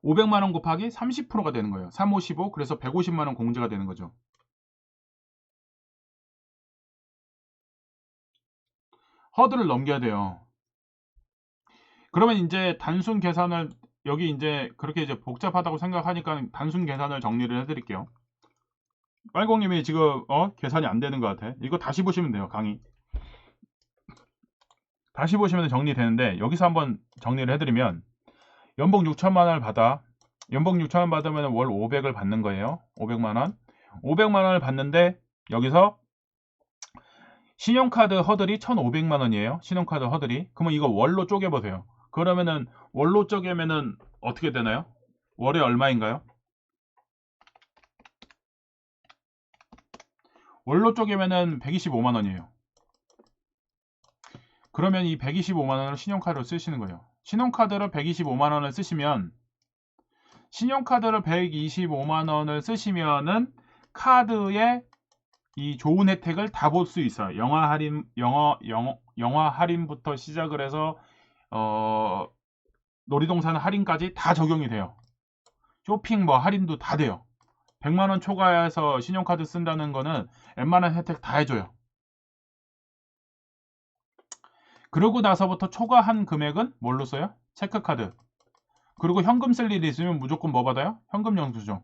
500만 원 곱하기 30%가 되는 거예요. 3, 5, 15. 그래서 150만 원 공제가 되는 거죠. 허들을 넘겨야 돼요. 그러면 이제 단순 계산을, 여기 이제 그렇게 이제 복잡하다고 생각하니까 단순 계산을 정리를 해드릴게요. 빨공님이 지금 계산이 안 되는 것 같아. 이거 다시 보시면 돼요. 강의 다시 보시면 정리되는데, 여기서 한번 정리를 해드리면 연봉 6천만 원을 받아. 연봉 6천만 원 받으면 월 500을 받는 거예요. 500만 원. 500만 원을 받는데 여기서 신용카드 허들이 1,500만 원이에요. 신용카드 허들이. 그러면 이거 월로 쪼개보세요. 그러면은 월로 쪼개면은 어떻게 되나요? 월에 얼마인가요? 월로 쪼개면은 125만 원이에요. 그러면 이 125만 원을 신용카드로 쓰시는 거예요. 신용카드를 125만 원을 쓰시면, 신용카드를 125만 원을 쓰시면은 카드에 이 좋은 혜택을 다 볼 수 있어요. 영화 할인부터 시작을 해서 놀이동산 할인까지 다 적용이 돼요. 쇼핑 뭐 할인도 다 돼요. 100만 원 초과해서 신용카드 쓴다는 거는 웬만한 혜택 다 해줘요. 그러고 나서부터 초과한 금액은 뭘로 써요? 체크카드. 그리고 현금 쓸 일이 있으면 무조건 뭐 받아요? 현금 영수증.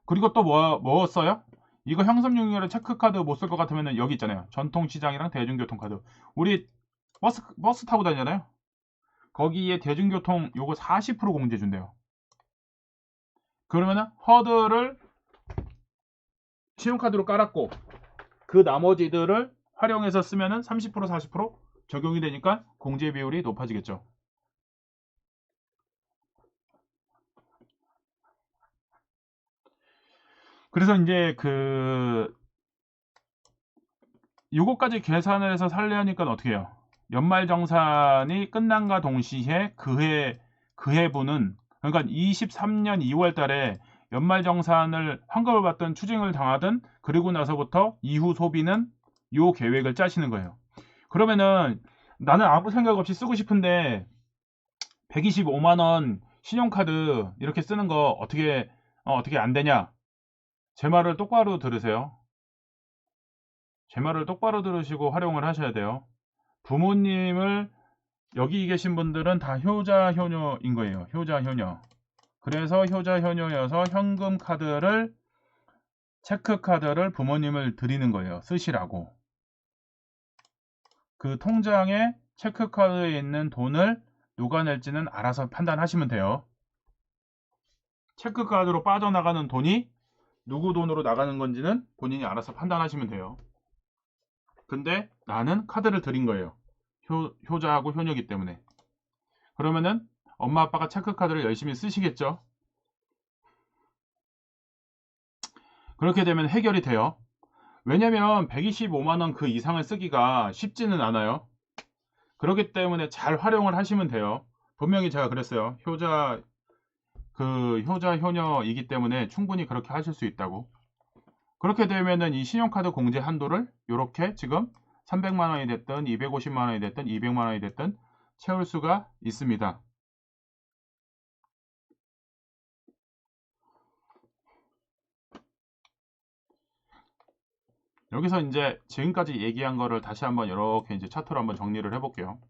그리고 또 뭐 써요? 이거 형성용이라 체크카드 못 쓸 것 같으면 여기 있잖아요. 전통시장이랑 대중교통카드. 우리 버스 타고 다니잖아요. 거기에 대중교통 요거 40% 공제 준대요. 그러면은 허들을 신용카드로 깔았고, 그 나머지들을 활용해서 쓰면은 30% 40% 적용이 되니까 공제 비율이 높아지겠죠. 그래서 이제 요거까지 계산을 해서 살려니까 어떻게 해요? 연말정산이 끝난과 동시에 그해분은, 그러니까 23년 2월 달에 연말정산을 환급을 받든 추징을 당하든 그리고 나서부터 이후 소비는 요 계획을 짜시는 거예요. 그러면은 나는 아무 생각 없이 쓰고 싶은데 125만 원 신용카드 이렇게 쓰는 거 어떻게 안 되냐? 제 말을 똑바로 들으세요. 제 말을 똑바로 들으시고 활용을 하셔야 돼요. 부모님을, 여기 계신 분들은 다 효자 효녀인 거예요. 효자 효녀. 그래서 효자 효녀여서 현금 카드를, 체크카드를 부모님을 드리는 거예요. 쓰시라고. 그 통장에 체크카드에 있는 돈을 누가 낼지는 알아서 판단하시면 돼요. 체크카드로 빠져나가는 돈이 누구 돈으로 나가는 건지는 본인이 알아서 판단하시면 돼요. 근데 나는 카드를 드린 거예요. 효자하고 효녀이기 때문에. 그러면은 엄마 아빠가 체크카드를 열심히 쓰시겠죠. 그렇게 되면 해결이 돼요. 왜냐면 125만원 그 이상을 쓰기가 쉽지는 않아요. 그렇기 때문에 잘 활용을 하시면 돼요. 분명히 제가 그랬어요. 효자 효녀이기 때문에 충분히 그렇게 하실 수 있다고. 그렇게 되면은 이 신용카드 공제 한도를 이렇게 지금 300만 원이 됐든 250만 원이 됐든 200만 원이 됐든 채울 수가 있습니다. 여기서 이제 지금까지 얘기한 거를 다시 한번 이렇게 이제 차트로 한번 정리를 해볼게요.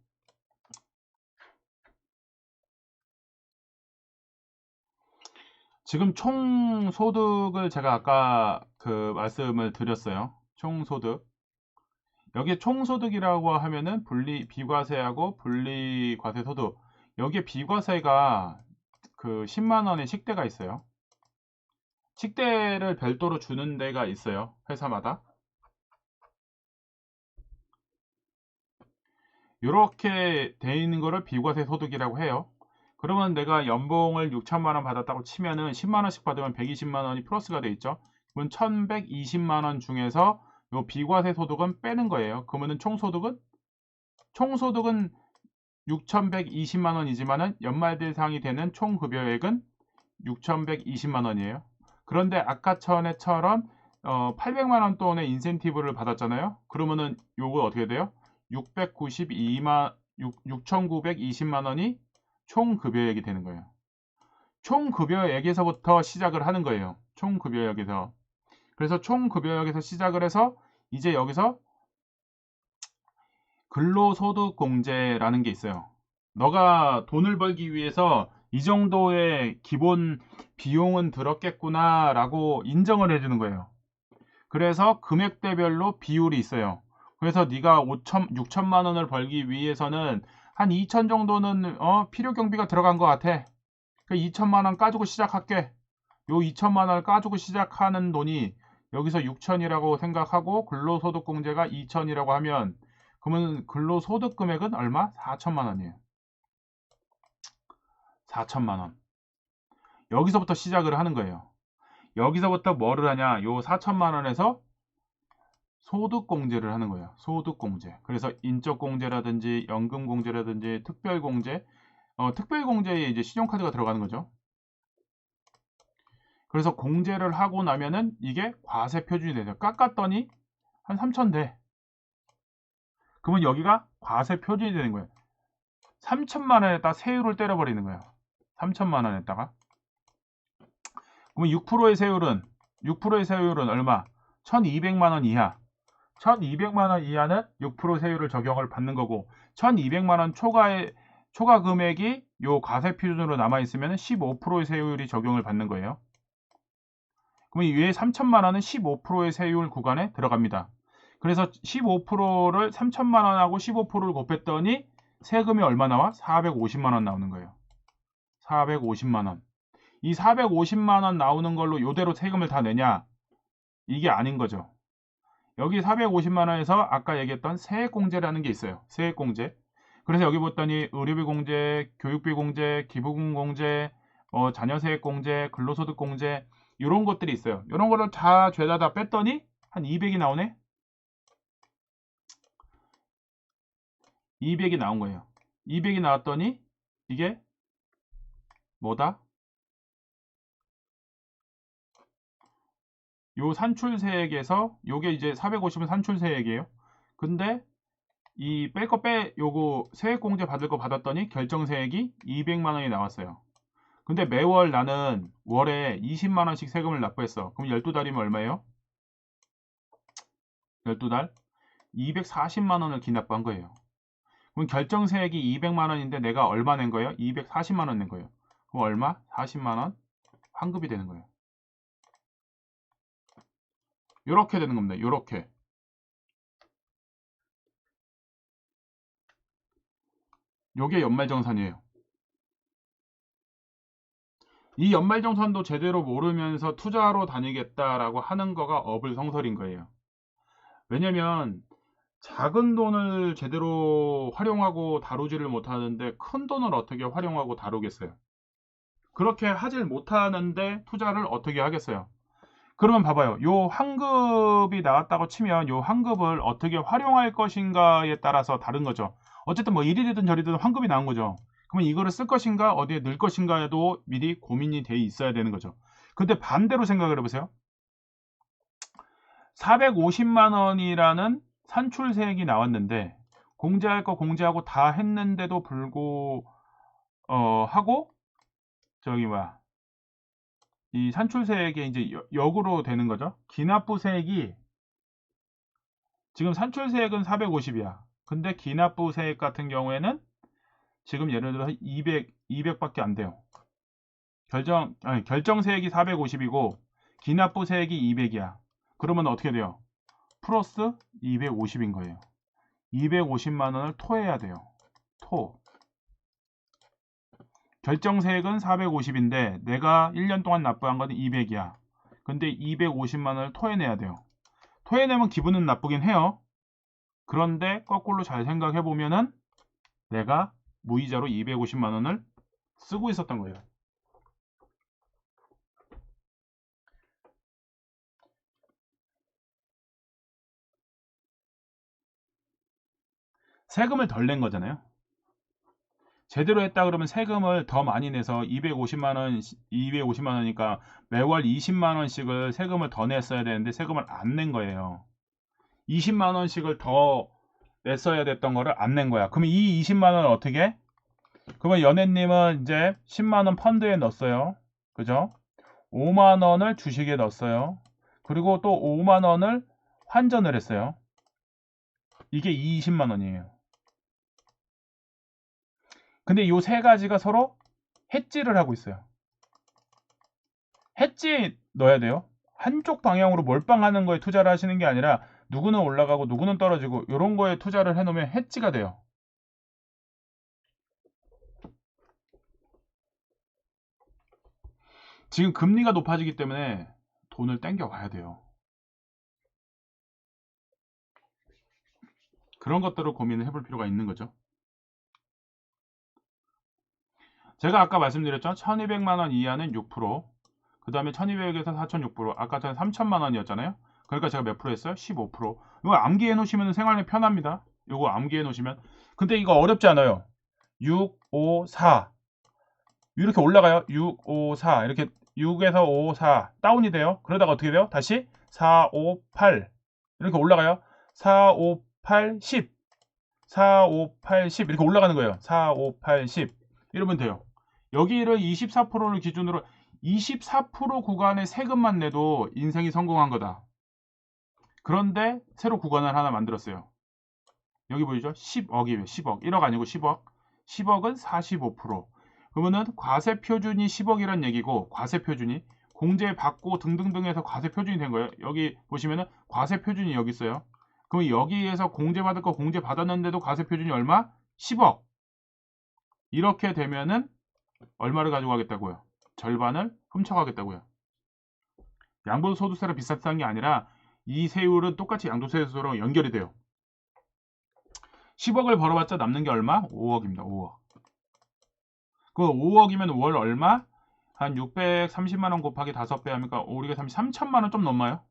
지금 총 소득을 제가 아까 그 말씀을 드렸어요. 총 소득. 여기 총 소득이라고 하면은 비과세하고 분리과세 소득. 여기에 비과세가 그 10만 원의 식대가 있어요. 식대를 별도로 주는 데가 있어요. 회사마다. 이렇게 돼 있는 거를 비과세 소득이라고 해요. 그러면 내가 연봉을 6천만 원 받았다고 치면은 10만 원씩 받으면 120만 원이 플러스가 돼 있죠. 그러면 1120만 원 중에서 요 비과세 소득은 빼는 거예요. 그러면은 총소득은 6,120만 원이지만은 연말 대상이 되는 총급여액은 6,120만 원이에요. 그런데 아까 전에처럼 800만 원 돈의 인센티브를 받았잖아요. 그러면은 요거 어떻게 돼요? 6,920만 원이 총 급여액이 되는 거예요. 총 급여액에서부터 시작을 하는 거예요. 총 급여액에서. 그래서 총 급여액에서 시작을 해서 이제 여기서 근로소득공제라는 게 있어요. 너가 돈을 벌기 위해서 이 정도의 기본 비용은 들었겠구나 라고 인정을 해주는 거예요. 그래서 금액대별로 비율이 있어요. 그래서 네가 6천만 원을 벌기 위해서는 한 2천 정도는 필요 경비가 들어간 것 같아. 그 2천만 원 까주고 시작할게. 요 2천만 원을 까주고 시작하는 돈이 여기서 6천이라고 생각하고 근로소득공제가 2천이라고 하면 그러면 근로소득 금액은 얼마? 4천만 원이에요. 4천만 원. 여기서부터 시작을 하는 거예요. 여기서부터 뭐를 하냐? 요 4천만 원에서 소득공제를 하는 거예요. 소득공제. 그래서 인적공제라든지 연금공제라든지 특별공제. 특별공제에 이제 신용카드가 들어가는 거죠. 그래서 공제를 하고 나면은 이게 과세 표준이 되죠. 깎았더니 한 3천 돼. 그러면 여기가 과세 표준이 되는 거예요. 3천만 원에다 세율을 때려버리는 거예요. 3천만 원에다가. 그러면 6%의 세율은 얼마? 1200만 원 이하. 1200만 원 이하는 6% 세율을 적용을 받는 거고 1200만 원 초과 금액이 요 과세 표준으로 남아 있으면 15%의 세율이 적용을 받는 거예요. 그럼 이 위에 3천만 원은 15%의 세율 구간에 들어갑니다. 그래서 15%를 3천만 원하고 15%를 곱했더니 세금이 얼마 나와? 450만 원 나오는 거예요. 450만 원. 이 450만 원 나오는 걸로 요대로 세금을 다 내냐? 이게 아닌 거죠. 여기 450만 원에서 아까 얘기했던 세액공제라는 게 있어요. 세액공제. 그래서 여기 봤더니 의료비 공제, 교육비 공제, 기부금 공제, 자녀세액 공제, 근로소득 공제 이런 것들이 있어요. 이런 거를 다 죄다 다 뺐더니 한 200이 나오네. 200이 나온 거예요. 200이 나왔더니 이게 뭐다? 요 산출세액에서 요게 이제 450은 산출세액이에요. 근데 이 요거 세액공제 받을 거 받았더니 결정세액이 200만 원이 나왔어요. 근데 매월 나는 월에 20만 원씩 세금을 납부했어. 그럼 12달이면 얼마예요? 12달? 240만 원을 기납한 거예요. 그럼 결정세액이 200만 원인데 내가 얼마 낸 거예요? 240만 원 낸 거예요. 그럼 얼마? 40만 원 환급이 되는 거예요. 요렇게 되는 겁니다. 요렇게. 요게 연말정산이에요. 이 연말정산도 제대로 모르면서 투자로 다니겠다라고 하는 거가 어불성설인 거예요. 왜냐면 작은 돈을 제대로 활용하고 다루지를 못하는데 큰 돈을 어떻게 활용하고 다루겠어요? 그렇게 하질 못하는데 투자를 어떻게 하겠어요? 그러면 봐봐요. 요 환급이 나왔다고 치면 요 환급을 어떻게 활용할 것인가에 따라서 다른 거죠. 어쨌든 뭐 이리 되든 저리 되든 환급이 나온 거죠. 그러면 이거를 쓸 것인가 어디에 넣을 것인가에도 미리 고민이 돼 있어야 되는 거죠. 근데 반대로 생각을 해보세요. 450만 원이라는 산출세액이 나왔는데 공제할 거 공제하고 다 했는데도 불구하고 저기 뭐야 이 산출세액이 이제 역으로 되는 거죠. 기납부세액이 지금 산출세액은 450이야. 근데 기납부세액 같은 경우에는 지금 예를 들어서 200밖에 안 돼요. 결정세액이 450이고 기납부세액이 200이야. 그러면 어떻게 돼요? 플러스 250인 거예요. 250만 원을 토해야 돼요. 토. 결정세액은 450인데 내가 1년 동안 납부한 건 200이야. 근데 250만 원을 토해내야 돼요. 토해내면 기분은 나쁘긴 해요. 그런데 거꾸로 잘 생각해 보면은 내가 무이자로 250만 원을 쓰고 있었던 거예요. 세금을 덜 낸 거잖아요. 제대로 했다 그러면 세금을 더 많이 내서 250만 원이니까 매월 20만 원씩을 세금을 더 냈어야 되는데 세금을 안 낸 거예요. 20만 원씩을 더 냈어야 됐던 거를 안 낸 거야. 그럼 이 20만 원을 어떻게 해? 그러면 연애님은 이제 10만 원 펀드에 넣었어요. 그죠? 5만 원을 주식에 넣었어요. 그리고 또 5만 원을 환전을 했어요. 이게 20만 원이에요. 근데 이 세 가지가 서로 해지를 하고 있어요. 해지 넣어야 돼요. 한쪽 방향으로 몰빵하는 거에 투자를 하시는 게 아니라 누구는 올라가고 누구는 떨어지고 이런 거에 투자를 해놓으면 해지가 돼요. 지금 금리가 높아지기 때문에 돈을 땡겨 와야 돼요. 그런 것들을 고민을 해볼 필요가 있는 거죠. 제가 아까 말씀드렸죠. 1200만 원 이하는 6%, 그 다음에 1200에서 4006%, 아까 전에 3000만 원이었잖아요. 그러니까 제가 몇 프로 했어요? 15%. 이거 암기해 놓으시면 생활이 편합니다. 이거 암기해 놓으시면. 근데 이거 어렵지 않아요. 6, 5, 4 이렇게 올라가요. 6, 5, 4 이렇게 6에서 5, 4 다운이 돼요. 그러다가 어떻게 돼요? 다시 4, 5, 8 이렇게 올라가요. 4, 5, 8, 10 4, 5, 8, 10 이렇게 올라가는 거예요. 4, 5, 8, 10 이러면 돼요. 여기를 24%를 기준으로 24% 구간의 세금만 내도 인생이 성공한 거다. 그런데 새로 구간을 하나 만들었어요. 여기 보이죠? 10억이에요. 10억. 1억 아니고 10억. 10억은 45%. 그러면은 과세 표준이 10억이란 얘기고 과세 표준이 공제 받고 등등등 해서 과세 표준이 된 거예요. 여기 보시면은 과세 표준이 여기 있어요. 그럼 여기에서 공제 받을 거 공제 받았는데도 과세 표준이 얼마? 10억. 이렇게 되면은 얼마를 가지고 가겠다고요? 절반을 훔쳐가겠다고요. 양도소득세랑 비슷한 게 아니라 이 세율은 똑같이 양도세율랑 연결이 돼요. 10억을 벌어봤자 남는 게 얼마? 5억입니다. 5억. 그 5억이면 월 얼마? 한 630만 원 곱하기 5배 하니까 우리가 3천만 원 좀 넘나요?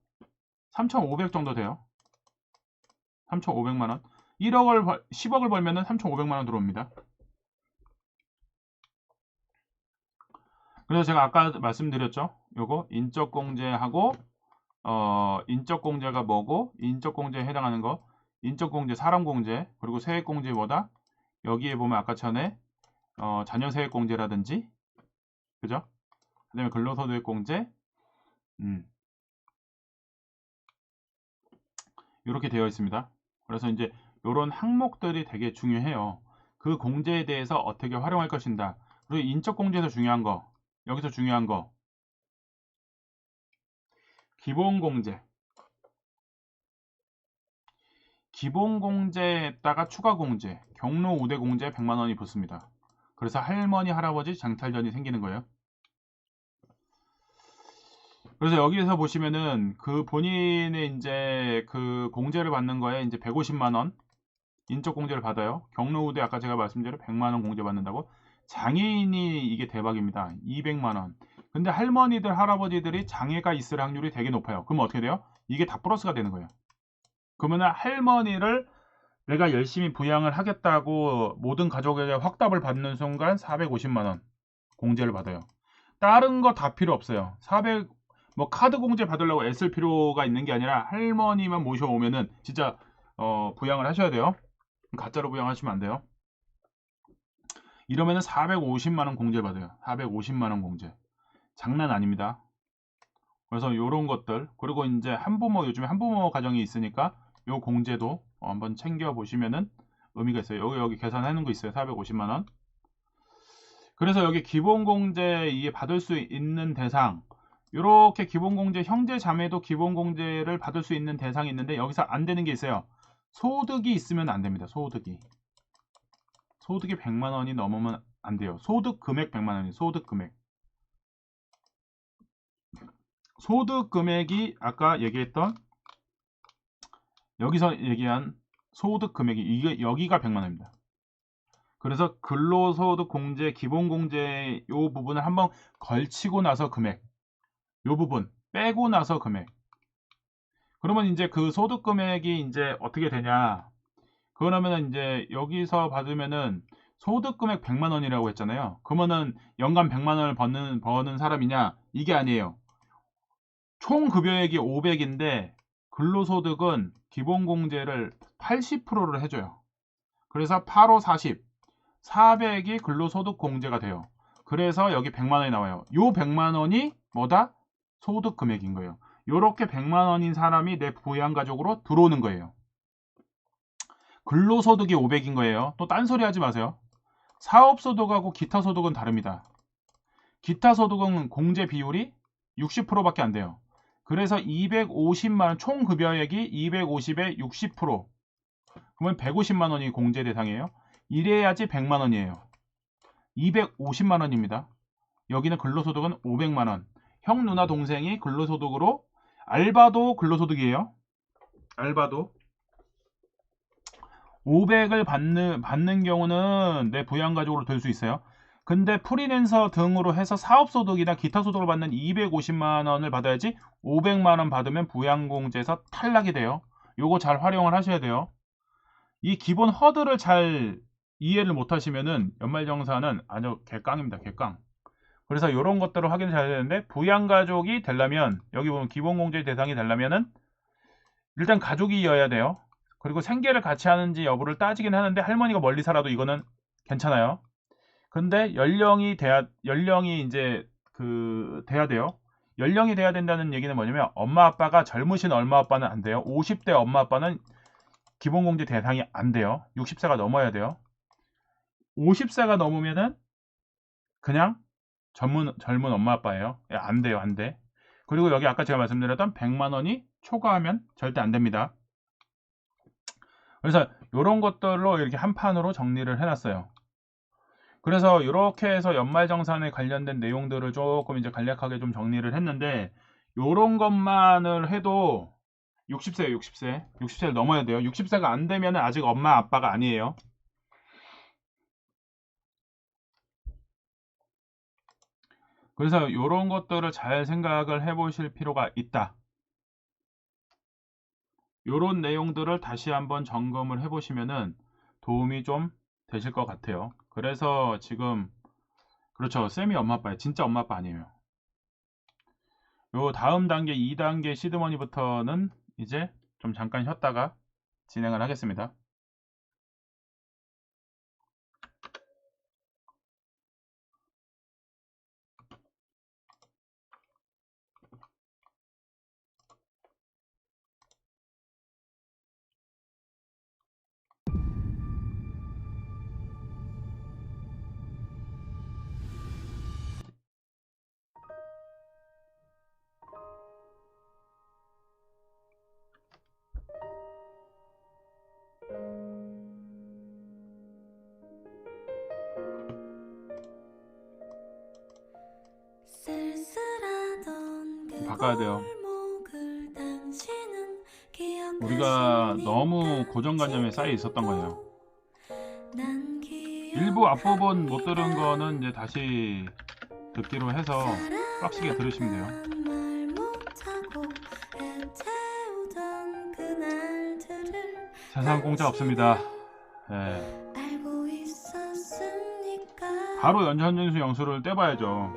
3,500 정도 돼요. 3,500만 원. 10억을 벌면은 3,500만 원 들어옵니다. 그래서 제가 아까 말씀드렸죠. 요거 인적공제하고 인적공제가 뭐고 인적공제에 해당하는 거 인적공제, 사람공제, 그리고 세액공제 뭐다? 여기에 보면 아까 전에 자녀세액공제라든지 그죠? 그 다음에 근로소득공제 이렇게 되어 있습니다. 그래서 이제 이런 항목들이 되게 중요해요. 그 공제에 대해서 어떻게 활용할 것인가. 그리고 인적공제에서 중요한 거 여기서 중요한 거 기본공제 기본공제에다가 추가공제 경로 우대공제 100만원이 붙습니다. 그래서 할머니 할아버지 장탈전이 생기는 거예요. 그래서 여기에서 보시면은 그 본인의 이제 그 공제를 받는 거에 이제 150만 원 인적 공제를 받아요. 경로 우대 아까 제가 말씀드린 100만 원 공제 받는다고. 장애인이 이게 대박입니다. 200만 원. 근데 할머니들 할아버지들이 장애가 있을 확률이 되게 높아요. 그럼 어떻게 돼요? 이게 다 플러스가 되는 거예요. 그러면 할머니를 내가 열심히 부양을 하겠다고 모든 가족에게 확답을 받는 순간 450만원 공제를 받아요. 다른 거 다 필요 없어요. 뭐 카드 공제 받으려고 애쓸 필요가 있는 게 아니라 할머니만 모셔오면은 진짜 부양을 하셔야 돼요. 가짜로 부양하시면 안 돼요. 이러면은 450만원 공제 받아요. 450만원 공제. 장난 아닙니다. 그래서 요런 것들, 그리고 이제 한부모, 요즘에 한부모 가정이 있으니까 요 공제도 한번 챙겨 보시면은 의미가 있어요. 여기 계산해 놓은 거 있어요. 450만원. 그래서 여기 기본공제 이게 받을 수 있는 대상, 이렇게 기본공제, 형제 자매도 기본공제를 받을 수 있는 대상이 있는데 여기서 안 되는 게 있어요. 소득이 있으면 안 됩니다. 소득이 100만원이 넘으면 안 돼요. 소득 금액 100만원이 소득 금액. 소득 금액이 아까 얘기했던 여기서 얘기한 소득 금액이 이게 여기가 100만원입니다. 그래서 근로소득 공제, 기본공제 요 부분을 한번 걸치고 나서 금액, 요 부분 빼고 나서 금액. 그러면 이제 그 소득 금액이 이제 어떻게 되냐? 그러면은 이제 여기서 받으면은 소득 금액 100만 원이라고 했잖아요. 그러면은 연간 100만 원을 버는 사람이냐? 이게 아니에요. 총 급여액이 500인데 근로소득은 기본공제를 80%를 해줘요. 그래서 8, 5, 40, 400이 근로소득 공제가 돼요. 그래서 여기 100만 원이 나와요. 요 100만 원이 뭐다? 소득 금액인 거예요. 요렇게 100만 원인 사람이 내 부양가족으로 들어오는 거예요. 근로소득이 500인 거예요. 또 딴소리 하지 마세요. 사업소득하고 기타소득은 다릅니다. 기타소득은 공제 비율이 60%밖에 안 돼요. 그래서 250만원, 총 급여액이 250에 60%. 그러면 150만원이 공제 대상이에요. 이래야지 100만원이에요. 250만원입니다. 여기는 근로소득은 500만원. 형, 누나, 동생이 근로소득으로, 알바도 근로소득이에요. 알바도 500을 받는 경우는 내 부양가족으로 될 수 있어요. 근데 프리랜서 등으로 해서 사업소득이나 기타소득을 받는 250만원을 받아야지 500만원 받으면 부양공제에서 탈락이 돼요. 요거 잘 활용을 하셔야 돼요. 이 기본 허들을 잘 이해를 못하시면은 연말정산은 아주 개깡입니다. 개깡. 그래서 이런 것들을 확인 잘 해야 되는데, 부양가족이 되려면, 여기 보면 기본공제 대상이 되려면은 일단 가족이어야 돼요. 그리고 생계를 같이 하는지 여부를 따지긴 하는데 할머니가 멀리 살아도 이거는 괜찮아요. 근데 연령이 이제 돼야 돼요. 연령이 돼야 된다는 얘기는 뭐냐면 엄마 아빠가 젊으신 엄마 아빠는 안 돼요. 50대 엄마 아빠는 기본공제 대상이 안 돼요. 60세가 넘어야 돼요. 50세가 넘으면은 그냥 젊은 엄마 아빠예요. 안 돼요. 안 돼. 그리고 여기 아까 제가 말씀드렸던 100만 원이 초과하면 절대 안 됩니다. 그래서 이런 것들로 이렇게 한 판으로 정리를 해놨어요. 그래서 이렇게 해서 연말정산에 관련된 내용들을 조금 이제 간략하게 좀 정리를 했는데, 이런 것만을 해도 60세예요. 60세를 넘어야 돼요. 60세가 안 되면 아직 엄마 아빠가 아니에요. 그래서 이런 것들을 잘 생각을 해 보실 필요가 있다. 이런 내용들을 다시 한번 점검을 해 보시면은 도움이 좀 되실 것 같아요. 그래서 지금 그렇죠. 쌤이 엄마 아빠예요. 진짜 엄마 아빠 아니에요. 요 다음 단계 2단계 시드머니부터는 이제 좀 잠깐 쉬었다가 진행을 하겠습니다. 바꿔야 돼요. 우리가 너무 고정관념에 쌓여 있었던 거예요. 일부 앞부분 못 들은 거는 이제 다시 듣기로 해서 빡시게 들으시면 돼요. 자, 세상 공짜 없습니다. 예. 바로 연산전수 영수를 떼봐야죠.